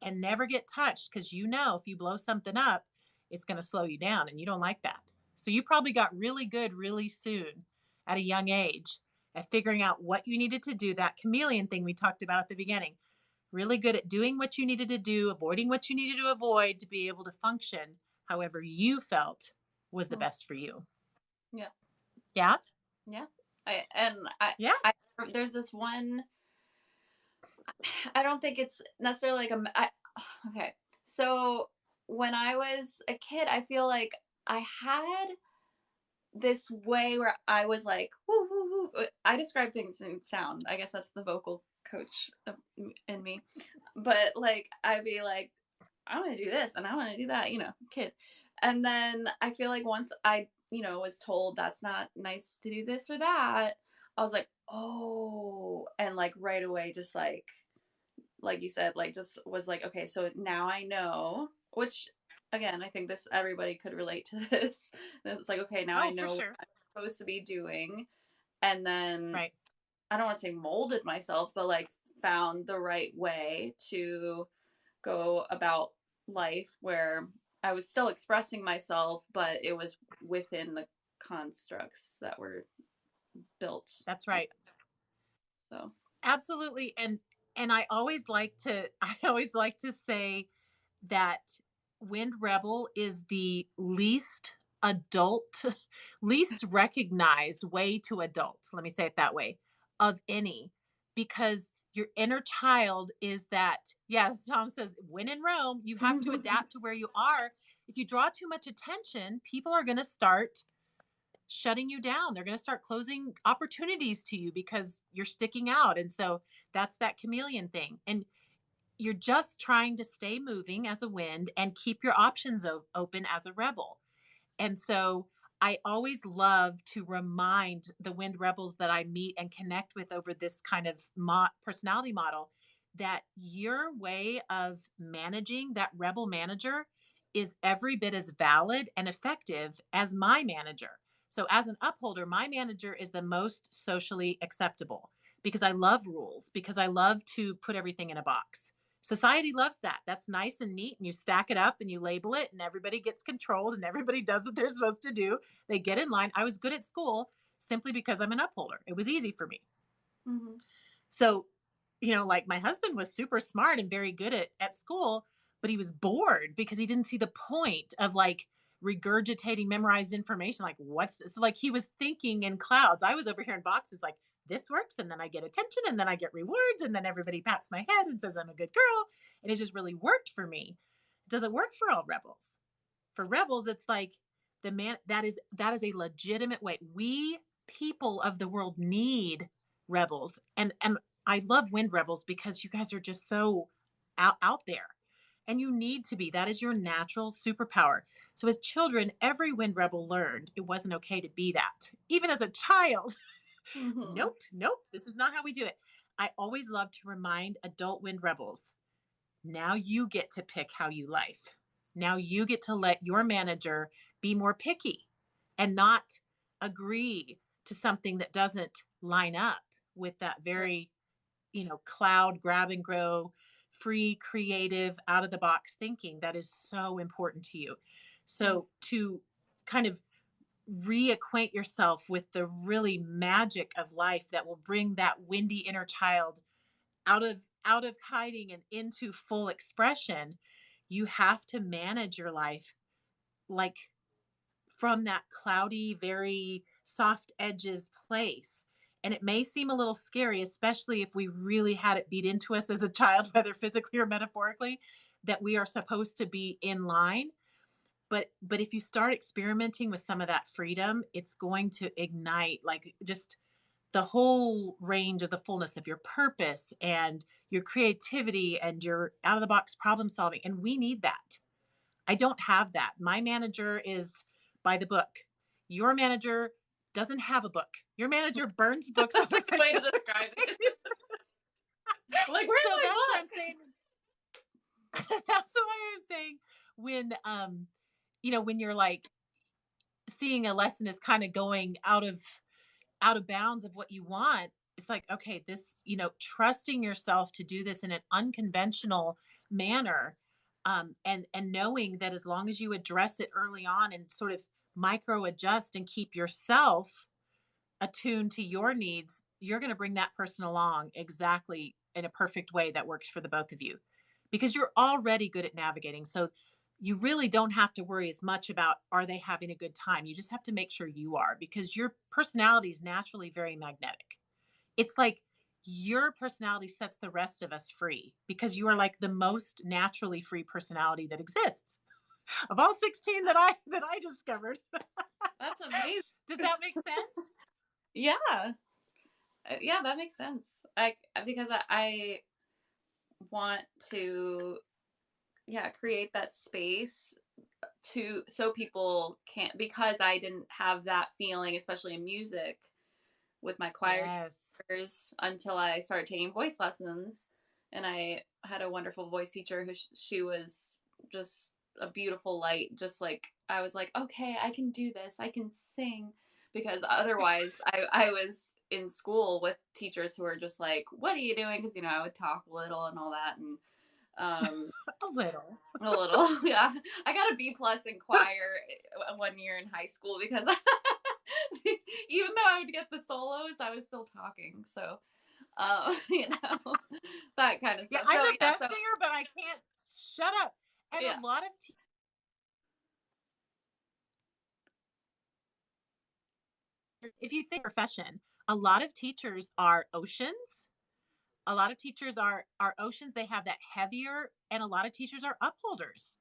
and never get touched, because if you blow something up, it's going to slow you down, and you don't like that. So you probably got really good really soon at a young age at figuring out what you needed to do, that chameleon thing we talked about at the beginning. Really good at doing what you needed to do, avoiding what you needed to avoid, to be able to function however you felt was the best for you. Yeah. Yeah? Yeah. I and Yeah. I there's this one. I don't think it's necessarily like Okay. So when I was a kid, I feel like I had this way where I was like, woo, woo, woo. I describe things in sound. I guess that's the vocal coach in me. But like, I'd be like, I want to do this and I want to do that, kid. And then I feel like once I, was told that's not nice to do this or that, I was like, oh, and like right away, just like you said, like just was like, okay, so now I know, which again, I think this everybody could relate to this. It's like, okay, now I Oh, for know what sure. I'm supposed to be doing. And then Right. I don't want to say molded myself, but like found the right way to go about life where I was still expressing myself, but it was within the constructs that were built. That's right. So, Absolutely. And I always like to say that Wind Rebel is the least adult, least recognized way to adult. Let me say it that way, of any, because your inner child is that, yes, Tom says, when in Rome, you have to adapt to where you are. If you draw too much attention, people are going to start shutting you down. They're going to start closing opportunities to you because you're sticking out. And so that's that chameleon thing. And you're just trying to stay moving as a wind and keep your options open as a rebel. And so I always love to remind the wind rebels that I meet and connect with over this kind of personality model that your way of managing that rebel manager is every bit as valid and effective as my manager. So, as an upholder, my manager is the most socially acceptable because I love rules, because I love to put everything in a box. Society loves that. That's nice and neat. And you stack it up and you label it, and everybody gets controlled and everybody does what they're supposed to do. They get in line. I was good at school simply because I'm an upholder. It was easy for me. mm-hmm. So, like my husband was super smart and very good at school, but he was bored because he didn't see the point of like regurgitating memorized information. Like, what's this? Like, he was thinking in clouds. I was over here in boxes, like, this works. And then I get attention and then I get rewards. And then everybody pats my head and says I'm a good girl. And it just really worked for me. It doesn't work for all rebels. For rebels, it's like that is a legitimate way. We people of the world need rebels. And I love wind rebels because you guys are just so out there. And you need to be. That is your natural superpower. So as children, every wind rebel learned it wasn't okay to be that. Even as a child, Mm-hmm. nope, nope, this is not how we do it. I always love to remind adult wind rebels, now you get to pick how you life. Now you get to let your manager be more picky and not agree to something that doesn't line up with that Right. very, cloud grab and grow, free, creative, out of the box thinking that is so important to you. Mm-hmm. So to kind of reacquaint yourself with the really magic of life that will bring that windy inner child out of hiding and into full expression, you have to manage your life like from that cloudy, very soft edges place. And it may seem a little scary, especially if we really had it beat into us as a child, whether physically or metaphorically, that we are supposed to be in line. But if you start experimenting with some of that freedom, it's going to ignite like just the whole range of the fullness of your purpose and your creativity and your out of the box problem solving. And we need that. I don't have that. My manager is by the book. Your manager doesn't have a book. Your manager burns books on That's a the good way to describe it. Like, where's so that's what my I'm saying. That's why I'm saying when when you're like seeing a lesson is kind of going out of bounds of what you want, it's like, okay, this, trusting yourself to do this in an unconventional manner, and knowing that as long as you address it early on and sort of micro adjust and keep yourself attuned to your needs, you're going to bring that person along exactly in a perfect way that works for the both of you because you're already good at navigating. So you really don't have to worry as much about are they having a good time. You just have to make sure you are because your personality is naturally very magnetic. It's like your personality sets the rest of us free because you are like the most naturally free personality that exists of all 16 that I discovered. That's amazing. Does that make sense? Yeah. Yeah, that makes sense. Because I want to, yeah, create that space to so people can't, because I didn't have that feeling, especially in music with my choir Yes. teachers until I started taking voice lessons. And I had a wonderful voice teacher who she was just a beautiful light. Just like, I was like, okay, I can do this. I can sing. Because otherwise, I was in school with teachers who were just like, what are you doing? Because, I would talk a little and all that. And A little. a little, yeah. I got a B plus in choir 1 year in high school because even though I would get the solos, I was still talking. So, you know, that kind of Yeah, stuff. I'm So the yeah, best singer, but I can't shut up. And yeah, a lot of if you think profession, a lot of teachers are oceans. A lot of teachers are oceans. They have that heavier, and a lot of teachers are upholders.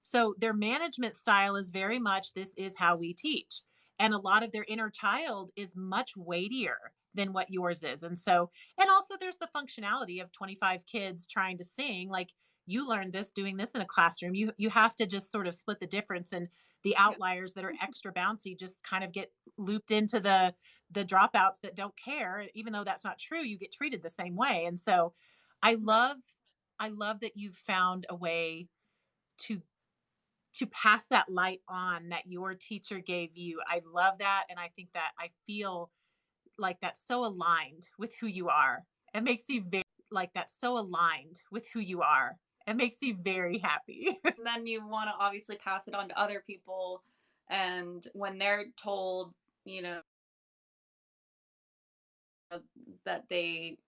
So their management style is very much this is how we teach. And a lot of their inner child is much weightier than what yours is. And so, and also there's the functionality of 25 kids trying to sing. Like you learned this doing this in a classroom. You have to just sort of split the difference, and the yeah, outliers that are extra bouncy just kind of get looped into the dropouts that don't care. Even though that's not true, you get treated the same way. And so I right. love I love that you've found a way to pass that light on that your teacher gave you. I love that. And I think that I feel like that's so aligned with who you are. It makes you very like that's so aligned with who you are. It makes you very happy. And then you want to obviously pass it on to other people, and when they're told, you know, that they,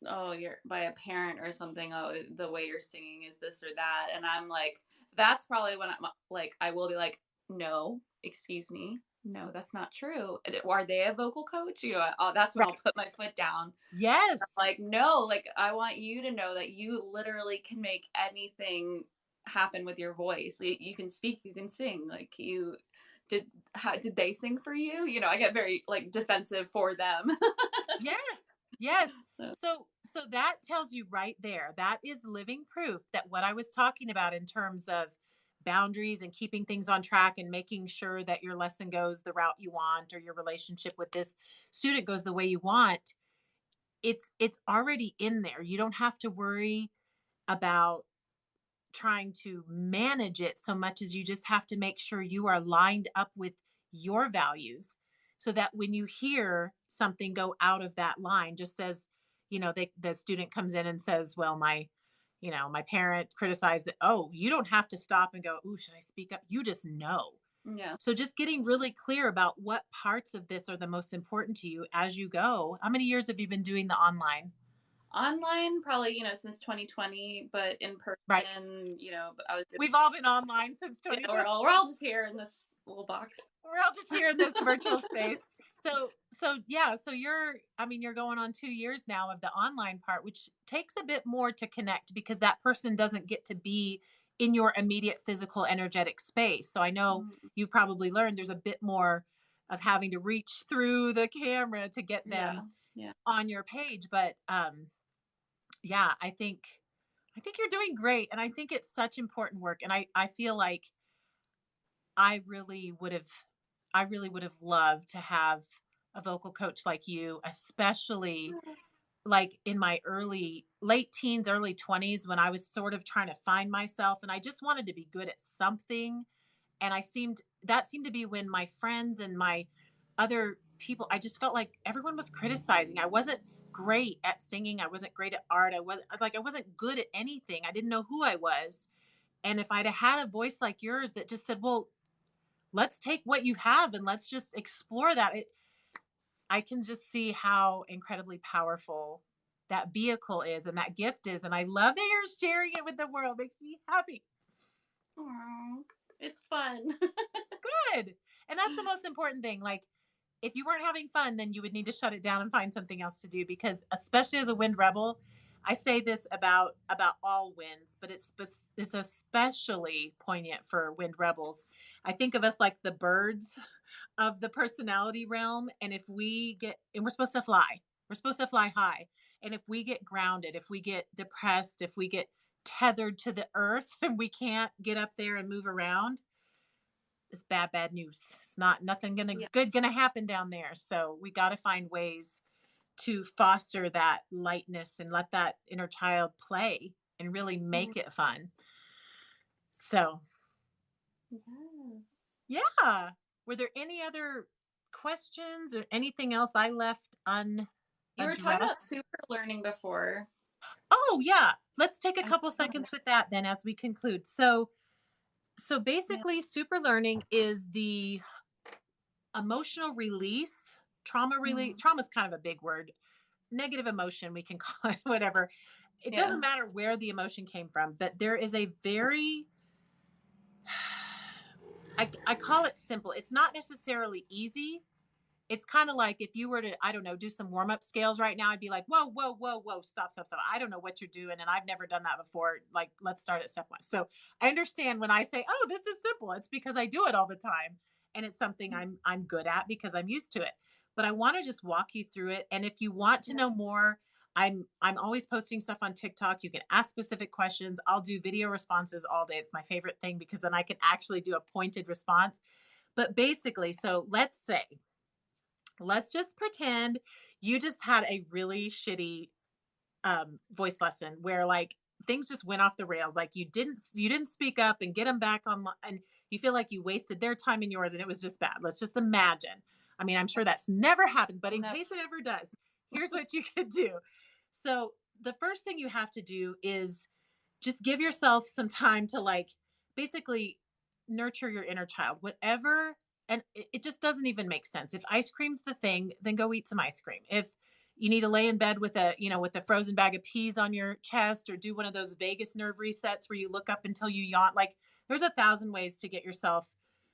oh, you're by a parent or something, oh, the way you're singing is this or that, and I'm like, that's probably when I'm like, I will be like, no, excuse me, no, that's not true. Are they a vocal coach? That's when I'll Right. put my foot down. Yes. Like, no, like, I want you to know that you literally can make anything happen with your voice. You can speak, you can sing. Like, did did they sing for you? I get very like defensive for them. Yes. Yes. So, So that tells you right there. That is living proof that what I was talking about in terms of boundaries and keeping things on track and making sure that your lesson goes the route you want or your relationship with this student goes the way you want, it's already in there. You don't have to worry about trying to manage it so much as you just have to make sure you are lined up with your values so that when you hear something go out of that line, just as the student comes in and says, well, my parent criticized that. Oh, you don't have to stop and go, ooh, should I speak up? You just know. yeah. So just getting really clear about what parts of this are the most important to you as you go. How many years have you been doing the online? Online, probably, since 2020, but in Right. person, I was We've all been online since yeah, 2020. we're all just here in this little box. We're all just here in this virtual space. So yeah, so you're going on 2 years now of the online part, which takes a bit more to connect because that person doesn't get to be in your immediate physical energetic space. So I know Mhm. you've probably learned there's a bit more of having to reach through the camera to get them Yeah, yeah. on your page. But yeah, I think you're doing great. And I think it's such important work. And I feel like I really would have I really would have loved to have a vocal coach like you, especially like in my late teens, early 20s when I was sort of trying to find myself and I just wanted to be good at something. And that seemed to be when my friends and my other people, I just felt like everyone was criticizing. I wasn't great at singing. I wasn't great at art. I wasn't good at anything. I didn't know who I was. And if I'd have had a voice like yours that just said, well, let's take what you have and let's just explore that. I can just see how incredibly powerful that vehicle is and that gift is. And I love that you're sharing it with the world. Makes me happy. Aww, it's fun. Good. And that's the most important thing. Like if you weren't having fun, then you would need to shut it down and find something else to do, because especially as a wind rebel, I say this about all winds, but it's especially poignant for wind rebels. I think of us like the birds of the personality realm, and if we get, and we're supposed to fly. We're supposed to fly high. And if we get grounded, if we get depressed, if we get tethered to the earth and we can't get up there and move around, it's bad news. It's not nothing Yeah. gonna happen down there. So we got to find ways to foster that lightness and let that inner child play and really Mhm. make it fun. So, Yes. yeah. Were there any other questions or anything else I left You were talking about unaddressed? super learning before. Oh, yeah. Let's take a I couple want to know. seconds with that then as we conclude. So Yeah. basically super learning is the emotional release, trauma release. Mhm. Trauma is kind of a big word. Negative emotion, we can call it whatever. It Yeah. doesn't matter where the emotion came from, but there is a very I call it simple. It's not necessarily easy. It's kind of like if you were to, I don't know, do some warm up scales right now, I'd be like, whoa, whoa, whoa, whoa, stop, stop, stop. I don't know what you're doing. And I've never done that before. Like, let's start at step one. So I understand when I say, oh, this is simple. It's because I do it all the time. And it's something I'm good at because I'm used to it. But I want to just walk you through it. And if you want to Yeah. know more, I'm always posting stuff on TikTok. You can ask specific questions. I'll do video responses all day. It's my favorite thing because then I can actually do a pointed response. But basically, so let's just pretend you just had a really shitty voice lesson where like things just went off the rails, like you didn't speak up and get them back on, and you feel like you wasted their time and yours and it was just bad. Let's just imagine. I mean, I'm sure that's never happened, but in No. case it ever does, here's what you could do. So the first thing you have to do is just give yourself some time to like basically nurture your inner child, whatever. And it just doesn't even make sense. If ice cream's the thing, then go eat some ice cream. If you need to lay in bed with with a frozen bag of peas on your chest, or do one of those vagus nerve resets where you look up until you yawn, like there's 1,000 ways to get yourself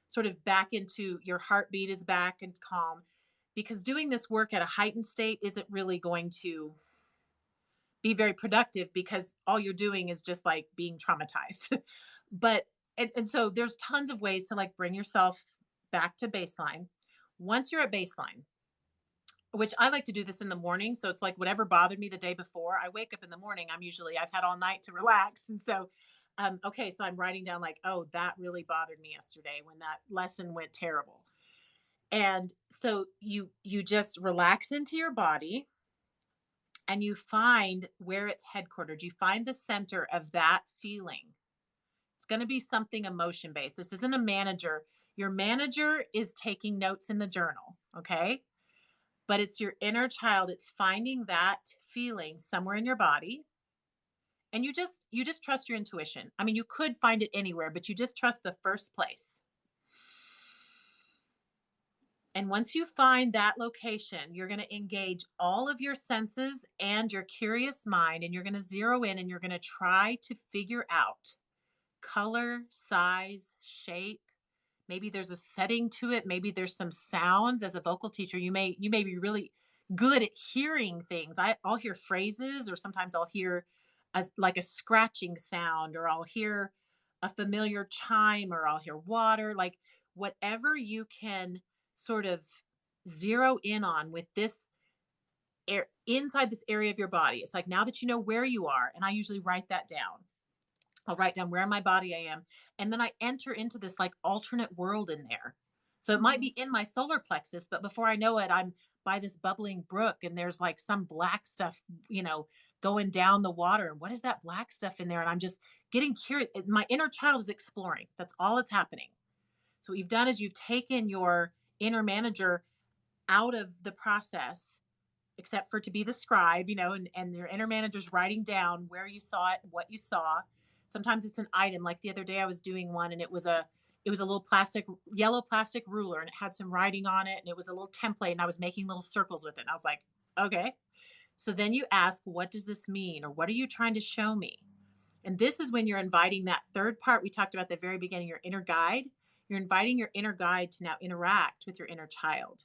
sort of back into your heartbeat is back and calm, because doing this work at a heightened state isn't really going to be very productive because all you're doing is just like being traumatized. but and so there's tons of ways to like bring yourself back to baseline. Once you're at baseline, which I like to do this in the morning, so it's like whatever bothered me the day before, I wake up in the morning, I've had all night to relax, and so okay, so I'm writing down like, oh, that really bothered me yesterday when that lesson went terrible. And so you just relax into your body and you find where it's headquartered. You find the center of that feeling. It's going to be something emotion based. This isn't a manager. Your manager is taking notes in the journal, okay? But it's your inner child. It's finding that feeling somewhere in your body. And you just trust your intuition. I mean, you could find it anywhere, but you just trust the first place. And once you find that location, you're going to engage all of your senses and your curious mind, and you're going to zero in and you're going to try to figure out color, size, shape. Maybe there's a setting to it. Maybe there's some sounds. As a vocal teacher, you may be really good at hearing things. I'll hear phrases, or sometimes I'll hear like a scratching sound, or I'll hear a familiar chime, or I'll hear water. Like whatever you can sort of zero in on with this air inside this area of your body. It's like now that you know where you are, and I usually write that down. I'll write down where in my body I am. And then I enter into this like alternate world in there. So it might Mhm. be in my solar plexus, but before I know it, I'm by this bubbling brook and there's like some black stuff, going down the water. And what is that black stuff in there? And I'm just getting curious. My inner child is exploring. That's all that's happening. So what you've done is you've taken your inner manager out of the process, except for to be the scribe, and your inner manager's writing down where you saw it, what you saw. Sometimes it's an item. Like the other day I was doing one and it was a little yellow plastic ruler, and it had some writing on it, and it was a little template, and I was making little circles with it. And I was like, okay. So then you ask, what does this mean? Or what are you trying to show me? And this is when you're inviting that third part we talked about at the very beginning, your inner guide. You're inviting your inner guide to now interact with your inner child.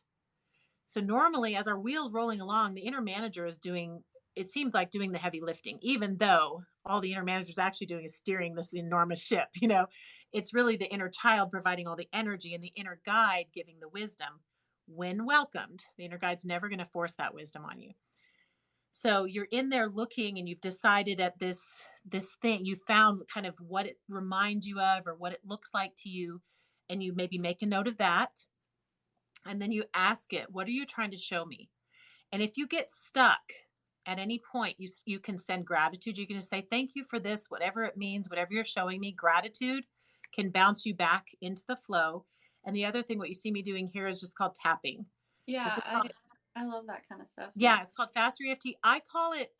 So normally, as our wheels rolling along, the inner manager is doing, it seems like doing the heavy lifting, even though all the inner manager is actually doing is steering this enormous ship. It's really the inner child providing all the energy and the inner guide giving the wisdom when welcomed. The inner guide's never going to force that wisdom on you. So you're in there looking and you've decided at this thing, you found kind of what it reminds you of or what it looks like to you, and you maybe make a note of that. And then you ask it, what are you trying to show me? And if you get stuck at any point, you can send gratitude. You can just say, thank you for this, whatever it means, whatever you're showing me. Gratitude can bounce you back into the flow. And the other thing, what you see me doing here is just called tapping. This Yeah, is called, I love that kind of stuff. yeah, it's called faster EFT. I call it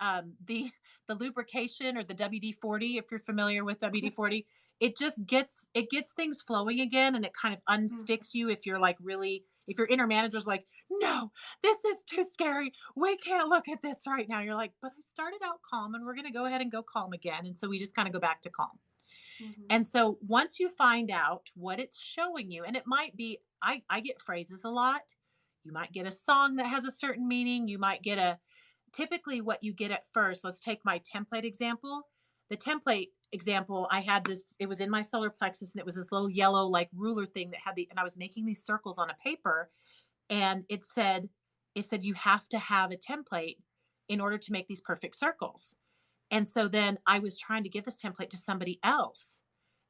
the lubrication, or the WD-40. If you're familiar with WD-40, it gets things flowing again, and it kind of unsticks you if you're like really, if your inner manager's like, no, this is too scary. We can't look at this right now. You're like, but I started out calm, and we're going to go ahead and go calm again. And so we just kind of go back to calm. Mm-hmm. And so once you find out what it's showing you, and it might be, I get phrases a lot. You might get a song that has a certain meaning. You might get typically what you get at first. Let's take my template example. The template example, I had this, it was in my solar plexus, and it was this little yellow like ruler thing that had and I was making these circles on a paper, and it said you have to have a template in order to make these perfect circles. And so then I was trying to give this template to somebody else,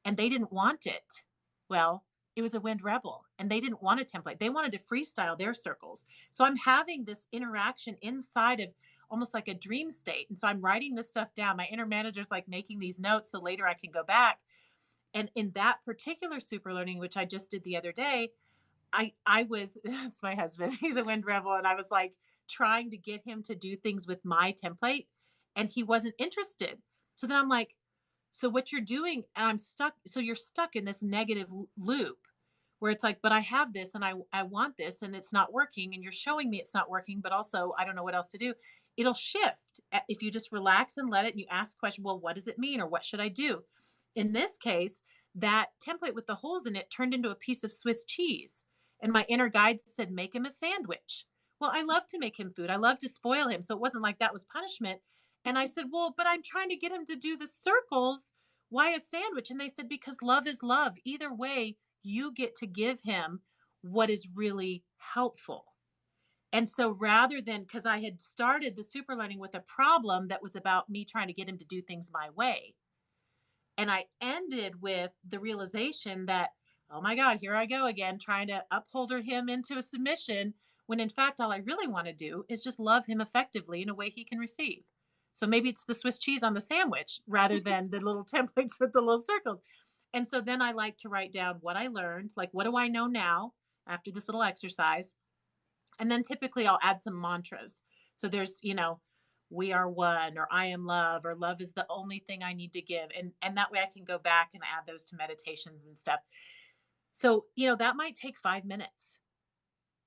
and they didn't want it. Well, it was a wind rebel, and they didn't want a template. They wanted to freestyle their circles. So I'm having this interaction inside of almost like a dream state. And so I'm writing this stuff down. My inner manager's like making these notes so later I can go back. And in that particular super learning, which I just did the other day, I was, that's my husband. He's a wind rebel. And I was like trying to get him to do things with my template, and he wasn't interested. So then I'm like, so what you're doing, and I'm stuck. So you're stuck in this negative loop where it's like, but I have this, and I want this, and it's not working. And you're showing me it's not working, but also I don't know what else to do. It'll shift if you just relax and let it, and you ask questions. Well, what does it mean? Or what should I do? In this case, that template with the holes in it turned into a piece of Swiss cheese. And my inner guide said, make him a sandwich. Well, I love to make him food. I love to spoil him. So it wasn't like that was punishment. And I said, well, but I'm trying to get him to do the circles. Why a sandwich? And they said, because love is love. Either way, you get to give him what is really helpful. And so rather than, because I had started the super learning with a problem that was about me trying to get him to do things my way. And I ended with the realization that, oh my God, here I go again, trying to uphold him into a submission, when in fact, all I really want to do is just love him effectively in a way he can receive. So maybe it's the Swiss cheese on the sandwich rather than the little templates with the little circles. And so then I like to write down what I learned, like, what do I know now after this little exercise? And then typically I'll add some mantras. So there's, we are one, or I am love, or love is the only thing I need to give. And that way I can go back and add those to meditations and stuff. So, that might take 5 minutes.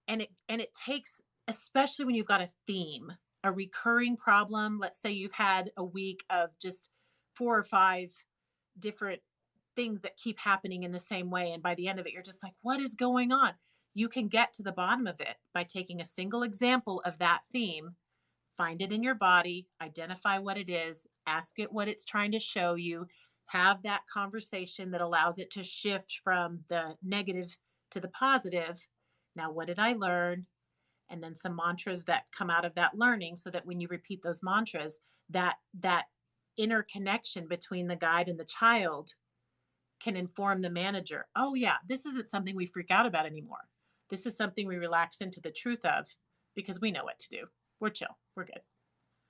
And it takes, especially when you've got a theme, a recurring problem. Let's say you've had a week of just 4 or 5 different things that keep happening in the same way. And by the end of it, you're just like, what is going on? You can get to the bottom of it by taking a single example of that theme, find it in your body, identify what it is, ask it what it's trying to show you, have that conversation that allows it to shift from the negative to the positive. Now, what did I learn? And then some mantras that come out of that learning, so that when you repeat those mantras, that inner connection between the guide and the child can inform the manager. Oh yeah, this isn't something we freak out about anymore. This is something we relax into the truth of, because we know what to do. We're chill. We're good.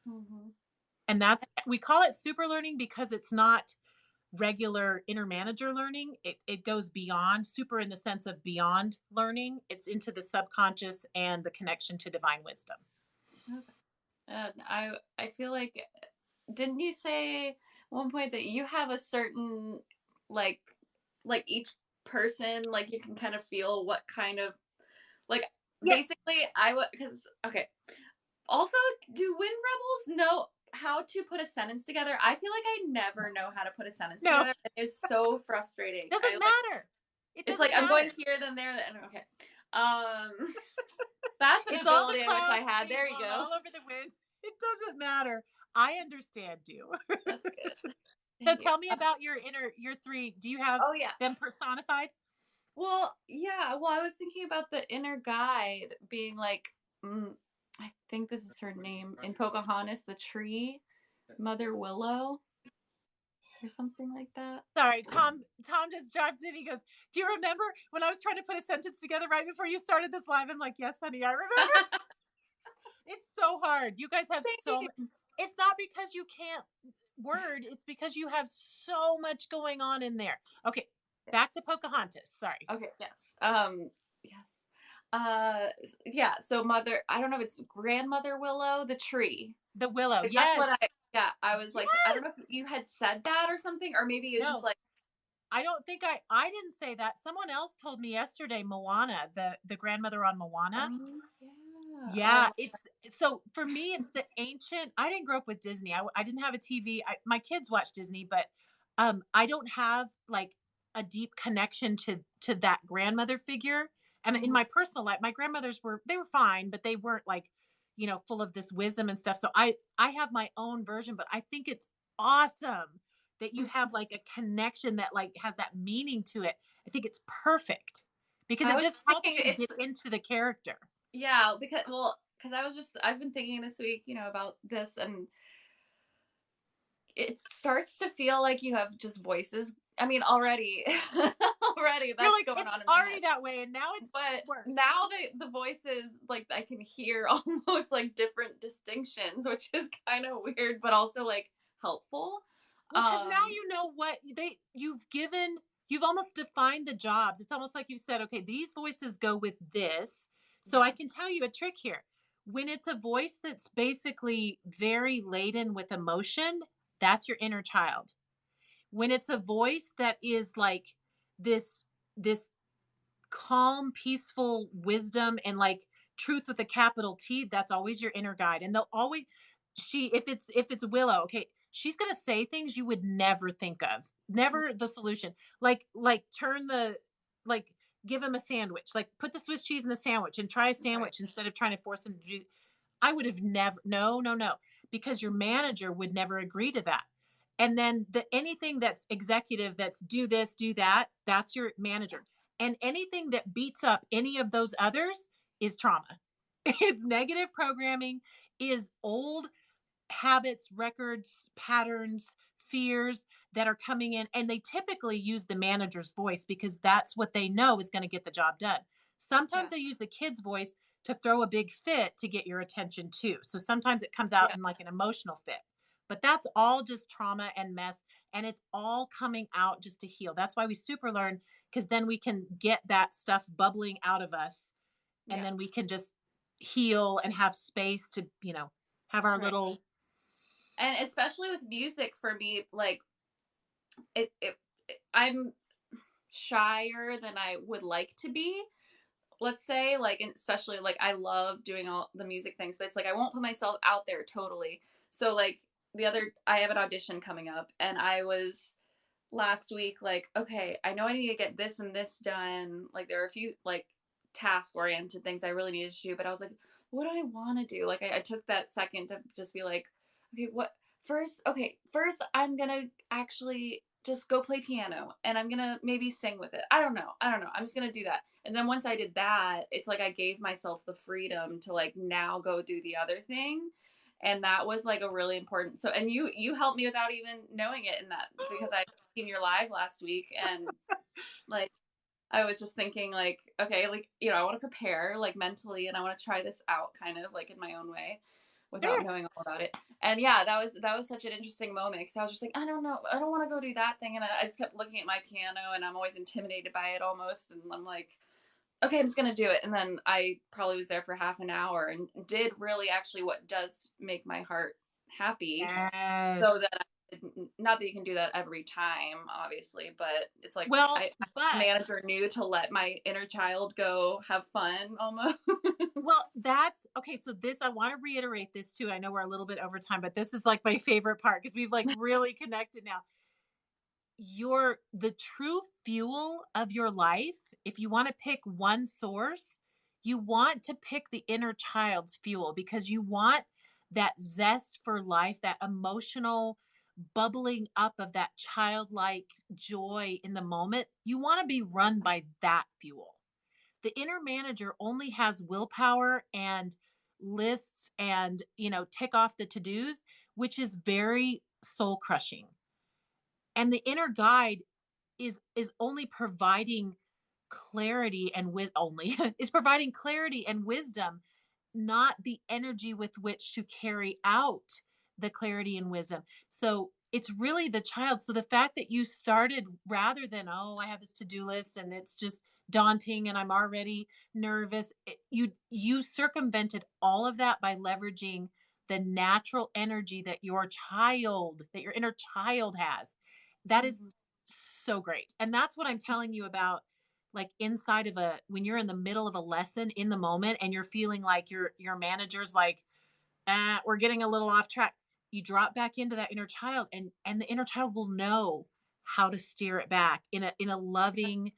Mm-hmm. And we call it super learning because it's not regular inner manager learning. It goes beyond super, in the sense of beyond learning. It's into the subconscious and the connection to divine wisdom. And I feel like, didn't you say at one point that you have a certain like each person, like you can kind of feel what kind of, like, Yeah. basically I would, because okay, also, do wind rebels know how to put a sentence together? I feel like I never know how to put a sentence No, together. It's so frustrating. doesn't matter. It It's doesn't like I'm going matter. here, then there, then okay. That's an It's all the ability I wish I clouds had. being There you blown go. all over the wind. It doesn't matter. I understand you. That's good. So Thank you. tell me about your three. Do you have Oh yeah. them personified? Well, yeah. Well, I was thinking about the inner guide being like, mm, I think this is her name in Pocahontas, the tree, Mother Willow, or something like that. Sorry, Tom just dropped in. He goes, "Do you remember when I was trying to put a sentence together right before you started this live?" I'm like, "Yes, honey, I remember." It's so hard. You guys have so much. It's not because you can't word. It's because you have so much going on in there. Okay, back to Yes. Pocahontas. Sorry, Okay. Yes. Yes. Yeah. So mother, I don't know if it's grandmother Willow, the tree. the willow. Like, that's Yes, what I. Yeah. I was like, I don't yes. know if you had said that or something, or maybe it was just No, like, I don't think I didn't say that. Someone else told me yesterday. Moana, the grandmother on Moana. oh yeah. Yeah, Oh it's so for me, it's the ancient. I didn't grow up with Disney. I didn't have a TV. My kids watch Disney, but I don't have like a deep connection to that grandmother figure. And in mhm, my personal life, my grandmothers they were fine, but they weren't like, full of this wisdom and stuff. So I have my own version, but I think it's awesome that you have mhm. like a connection that like has that meaning to it. I think it's perfect because I it was just helps thinking you it's get into the character. yeah because because I've been thinking this week, about this, and it starts to feel like you have just voices. I mean, already, already You're that's like, going it's on in my head. already that way, and now it's But worse. now the voices, like I can hear almost like different distinctions, which is kind of weird, but also like helpful. Well, because now Um, you know what you've almost defined the jobs. It's almost like you said, okay, these voices go with this. So I yeah, can tell you a trick here. When it's a voice that's basically very laden with emotion, that's your inner child. When it's a voice that is like this calm, peaceful wisdom and like truth with a capital T, that's always your inner guide. And they'll always she if it's Willow, okay, she's gonna say things you would never think of. Never the solution. Like turn the like give him a sandwich. Like put the Swiss cheese in the sandwich and try a right, sandwich instead of trying to force him to do. I would have never no, no, no, because your manager would never agree to that. And then the anything that's executive that's do this, do that, that's your manager. And anything that beats up any of those others is trauma. Is negative programming, is old habits, records, patterns, fears that are coming in. And they typically use the manager's voice because that's what they know is going to get the job done. yeah, Sometimes they use the kid's voice to throw a big fit to get your attention too. So sometimes it comes out yeah, in like an emotional fit. But that's all just trauma and mess. And it's all coming out just to heal. That's why we super learn, because then we can get that stuff bubbling out of us. And yeah, then we can just heal and have space to, have our right. little. And especially with music, for me, like it I'm shyer than I would like to be, let's say, like, and especially like I love doing all the music things, but it's like I won't put myself out there totally. So like I have an audition coming up, and I was last week like, okay, I know I need to get this and this done. Like there are a few like task oriented things I really needed to do, but I was like, what do I want to do? Like I took that second to just be like, okay, what first? Okay, first I'm gonna actually just go play piano, and I'm gonna maybe sing with it. I don't know. I don't know. I'm just gonna do that. And then once I did that, it's like I gave myself the freedom to like now go do the other thing. And that was like a really important, so, and you helped me without even knowing it in that, because I seen your live last week, and like I was just thinking like, okay, like, I want to prepare like mentally, and I want to try this out kind of like in my own way without Sure. knowing all about it. And yeah, that was such an interesting moment, because I was just like, I don't know, I don't want to go do that thing, and I just kept looking at my piano, and I'm always intimidated by it almost, and I'm like, okay, I'm just gonna do it. And then I probably was there for half an hour and did really actually what does make my heart happy. So Yes. that not that you can do that every time, obviously, but it's like Well, the but manager knew to let my inner child go have fun almost. well, that's okay. So this, I want to reiterate this too. I know we're a little bit over time, but this is like my favorite part because we've like really connected now. The true fuel of your life, if you want to pick one source, You want to pick the inner child's fuel because you want that zest for life, that emotional bubbling up of that childlike joy in the moment. You want to be run by that fuel. The inner manager only has willpower and lists and, tick off the to-dos, which is very soul crushing. And the inner guide is only providing clarity and only is providing clarity and wisdom, not the energy with which to carry out the clarity and wisdom. So it's really the child. So the fact that you started rather than, oh, I have this to-do list and it's just daunting and I'm already nervous, you circumvented all of that by leveraging the natural energy that your inner child has. That is Mhm. so great. And that's what I'm telling you about, like inside of when you're in the middle of a lesson in the moment and you're feeling like your manager's like, we're getting a little off track. You drop back into that inner child, and the inner child will know how to steer it back in a loving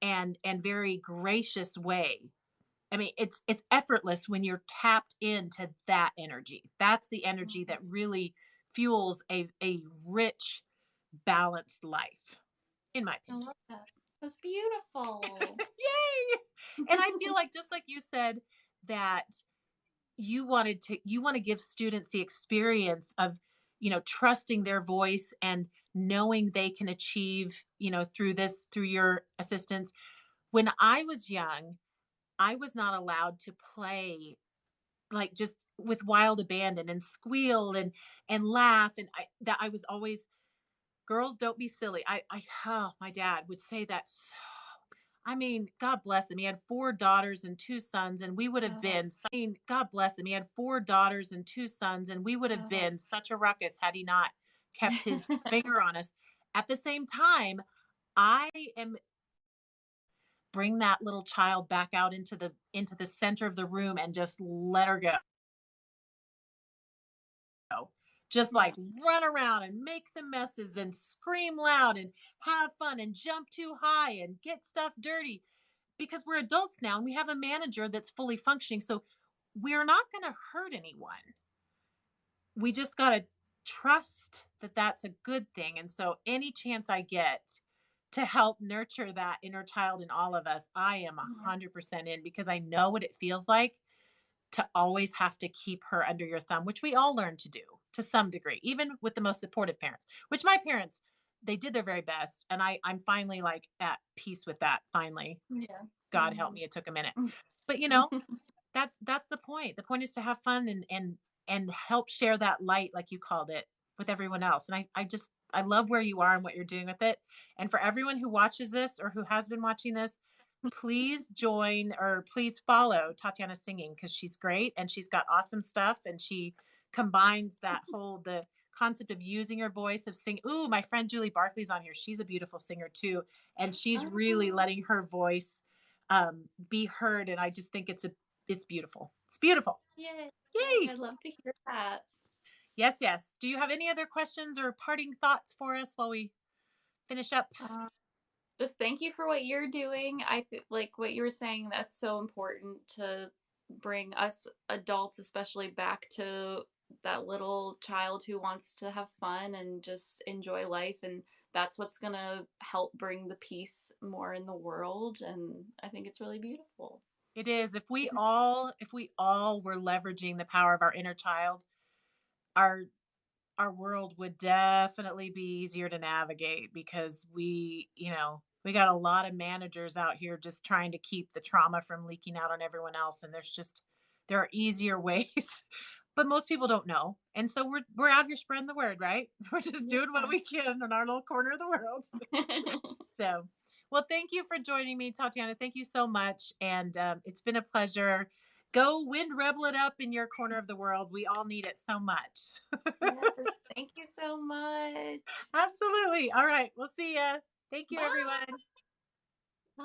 and very gracious way. I mean, it's effortless when you're tapped into that energy. That's the energy that really fuels a rich, balanced life, in my I opinion. love that. That's beautiful. Yay! And I feel like, just like you said, that you want to give students the experience of, trusting their voice and knowing they can achieve, through your assistance. When I was young, I was not allowed to play like just with wild abandon and squeal and laugh, and I was always, girls, don't be silly. Oh, my dad would say that. So, I mean, God bless him. He had four daughters and two sons, and we would have Oh, been, I mean, God bless him. He had four daughters and two sons, and we would have oh. been such a ruckus had he not kept his finger on us. At the same time, I am bring that little child back out into the center of the room and just let her go. Just Yeah. like run around and make the messes and scream loud and have fun and jump too high and get stuff dirty, because we're adults now and we have a manager that's fully functioning. So we're not going to hurt anyone. We just got to trust that that's a good thing. And so any chance I get to help nurture that inner child in all of us, I am Yeah. 100% in, because I know what it feels like to always have to keep her under your thumb, which we all learn to do to some degree, even with the most supportive parents, which my parents, they did their very best. And I'm finally like at peace with that. Finally, Yeah. God help me. It took a minute, Mm. but that's the point. The point is to have fun and help share that light, like you called it, with everyone else. And I love where you are and what you're doing with it. And for everyone who watches this or who has been watching this, please join or please follow Tatiana singing, because she's great and she's got awesome stuff, and she combines the concept of using your voice of sing. Ooh, my friend Julie Barkley's on here. She's a beautiful singer too, and she's really Oh, letting her voice be heard. And I just think it's beautiful. It's beautiful. yay. Yay! I'd love to hear that. Yes, yes. Do you have any other questions or parting thoughts for us while we finish up? Uh, just thank you for what you're doing. Like what you were saying, that's so important to bring us adults, especially, back to that little child who wants to have fun and just enjoy life. And that's what's going to help bring the peace more in the world. And I think it's really beautiful. It is. If we all were leveraging the power of our inner child, our our world would definitely be easier to navigate, because we got a lot of managers out here just trying to keep the trauma from leaking out on everyone else, and there are easier ways. But most people don't know, and so we're out here spreading the word, right? We're just doing what Yeah. we can in our little corner of the world. So, well, thank you for joining me, Tatiana. Thank you so much, and it's been a pleasure. Go wind rebel it up in your corner of the world. We all need it so much. Yes. Thank you so much. Absolutely. All right. We'll see ya. Thank you, Bye. everyone. Bye.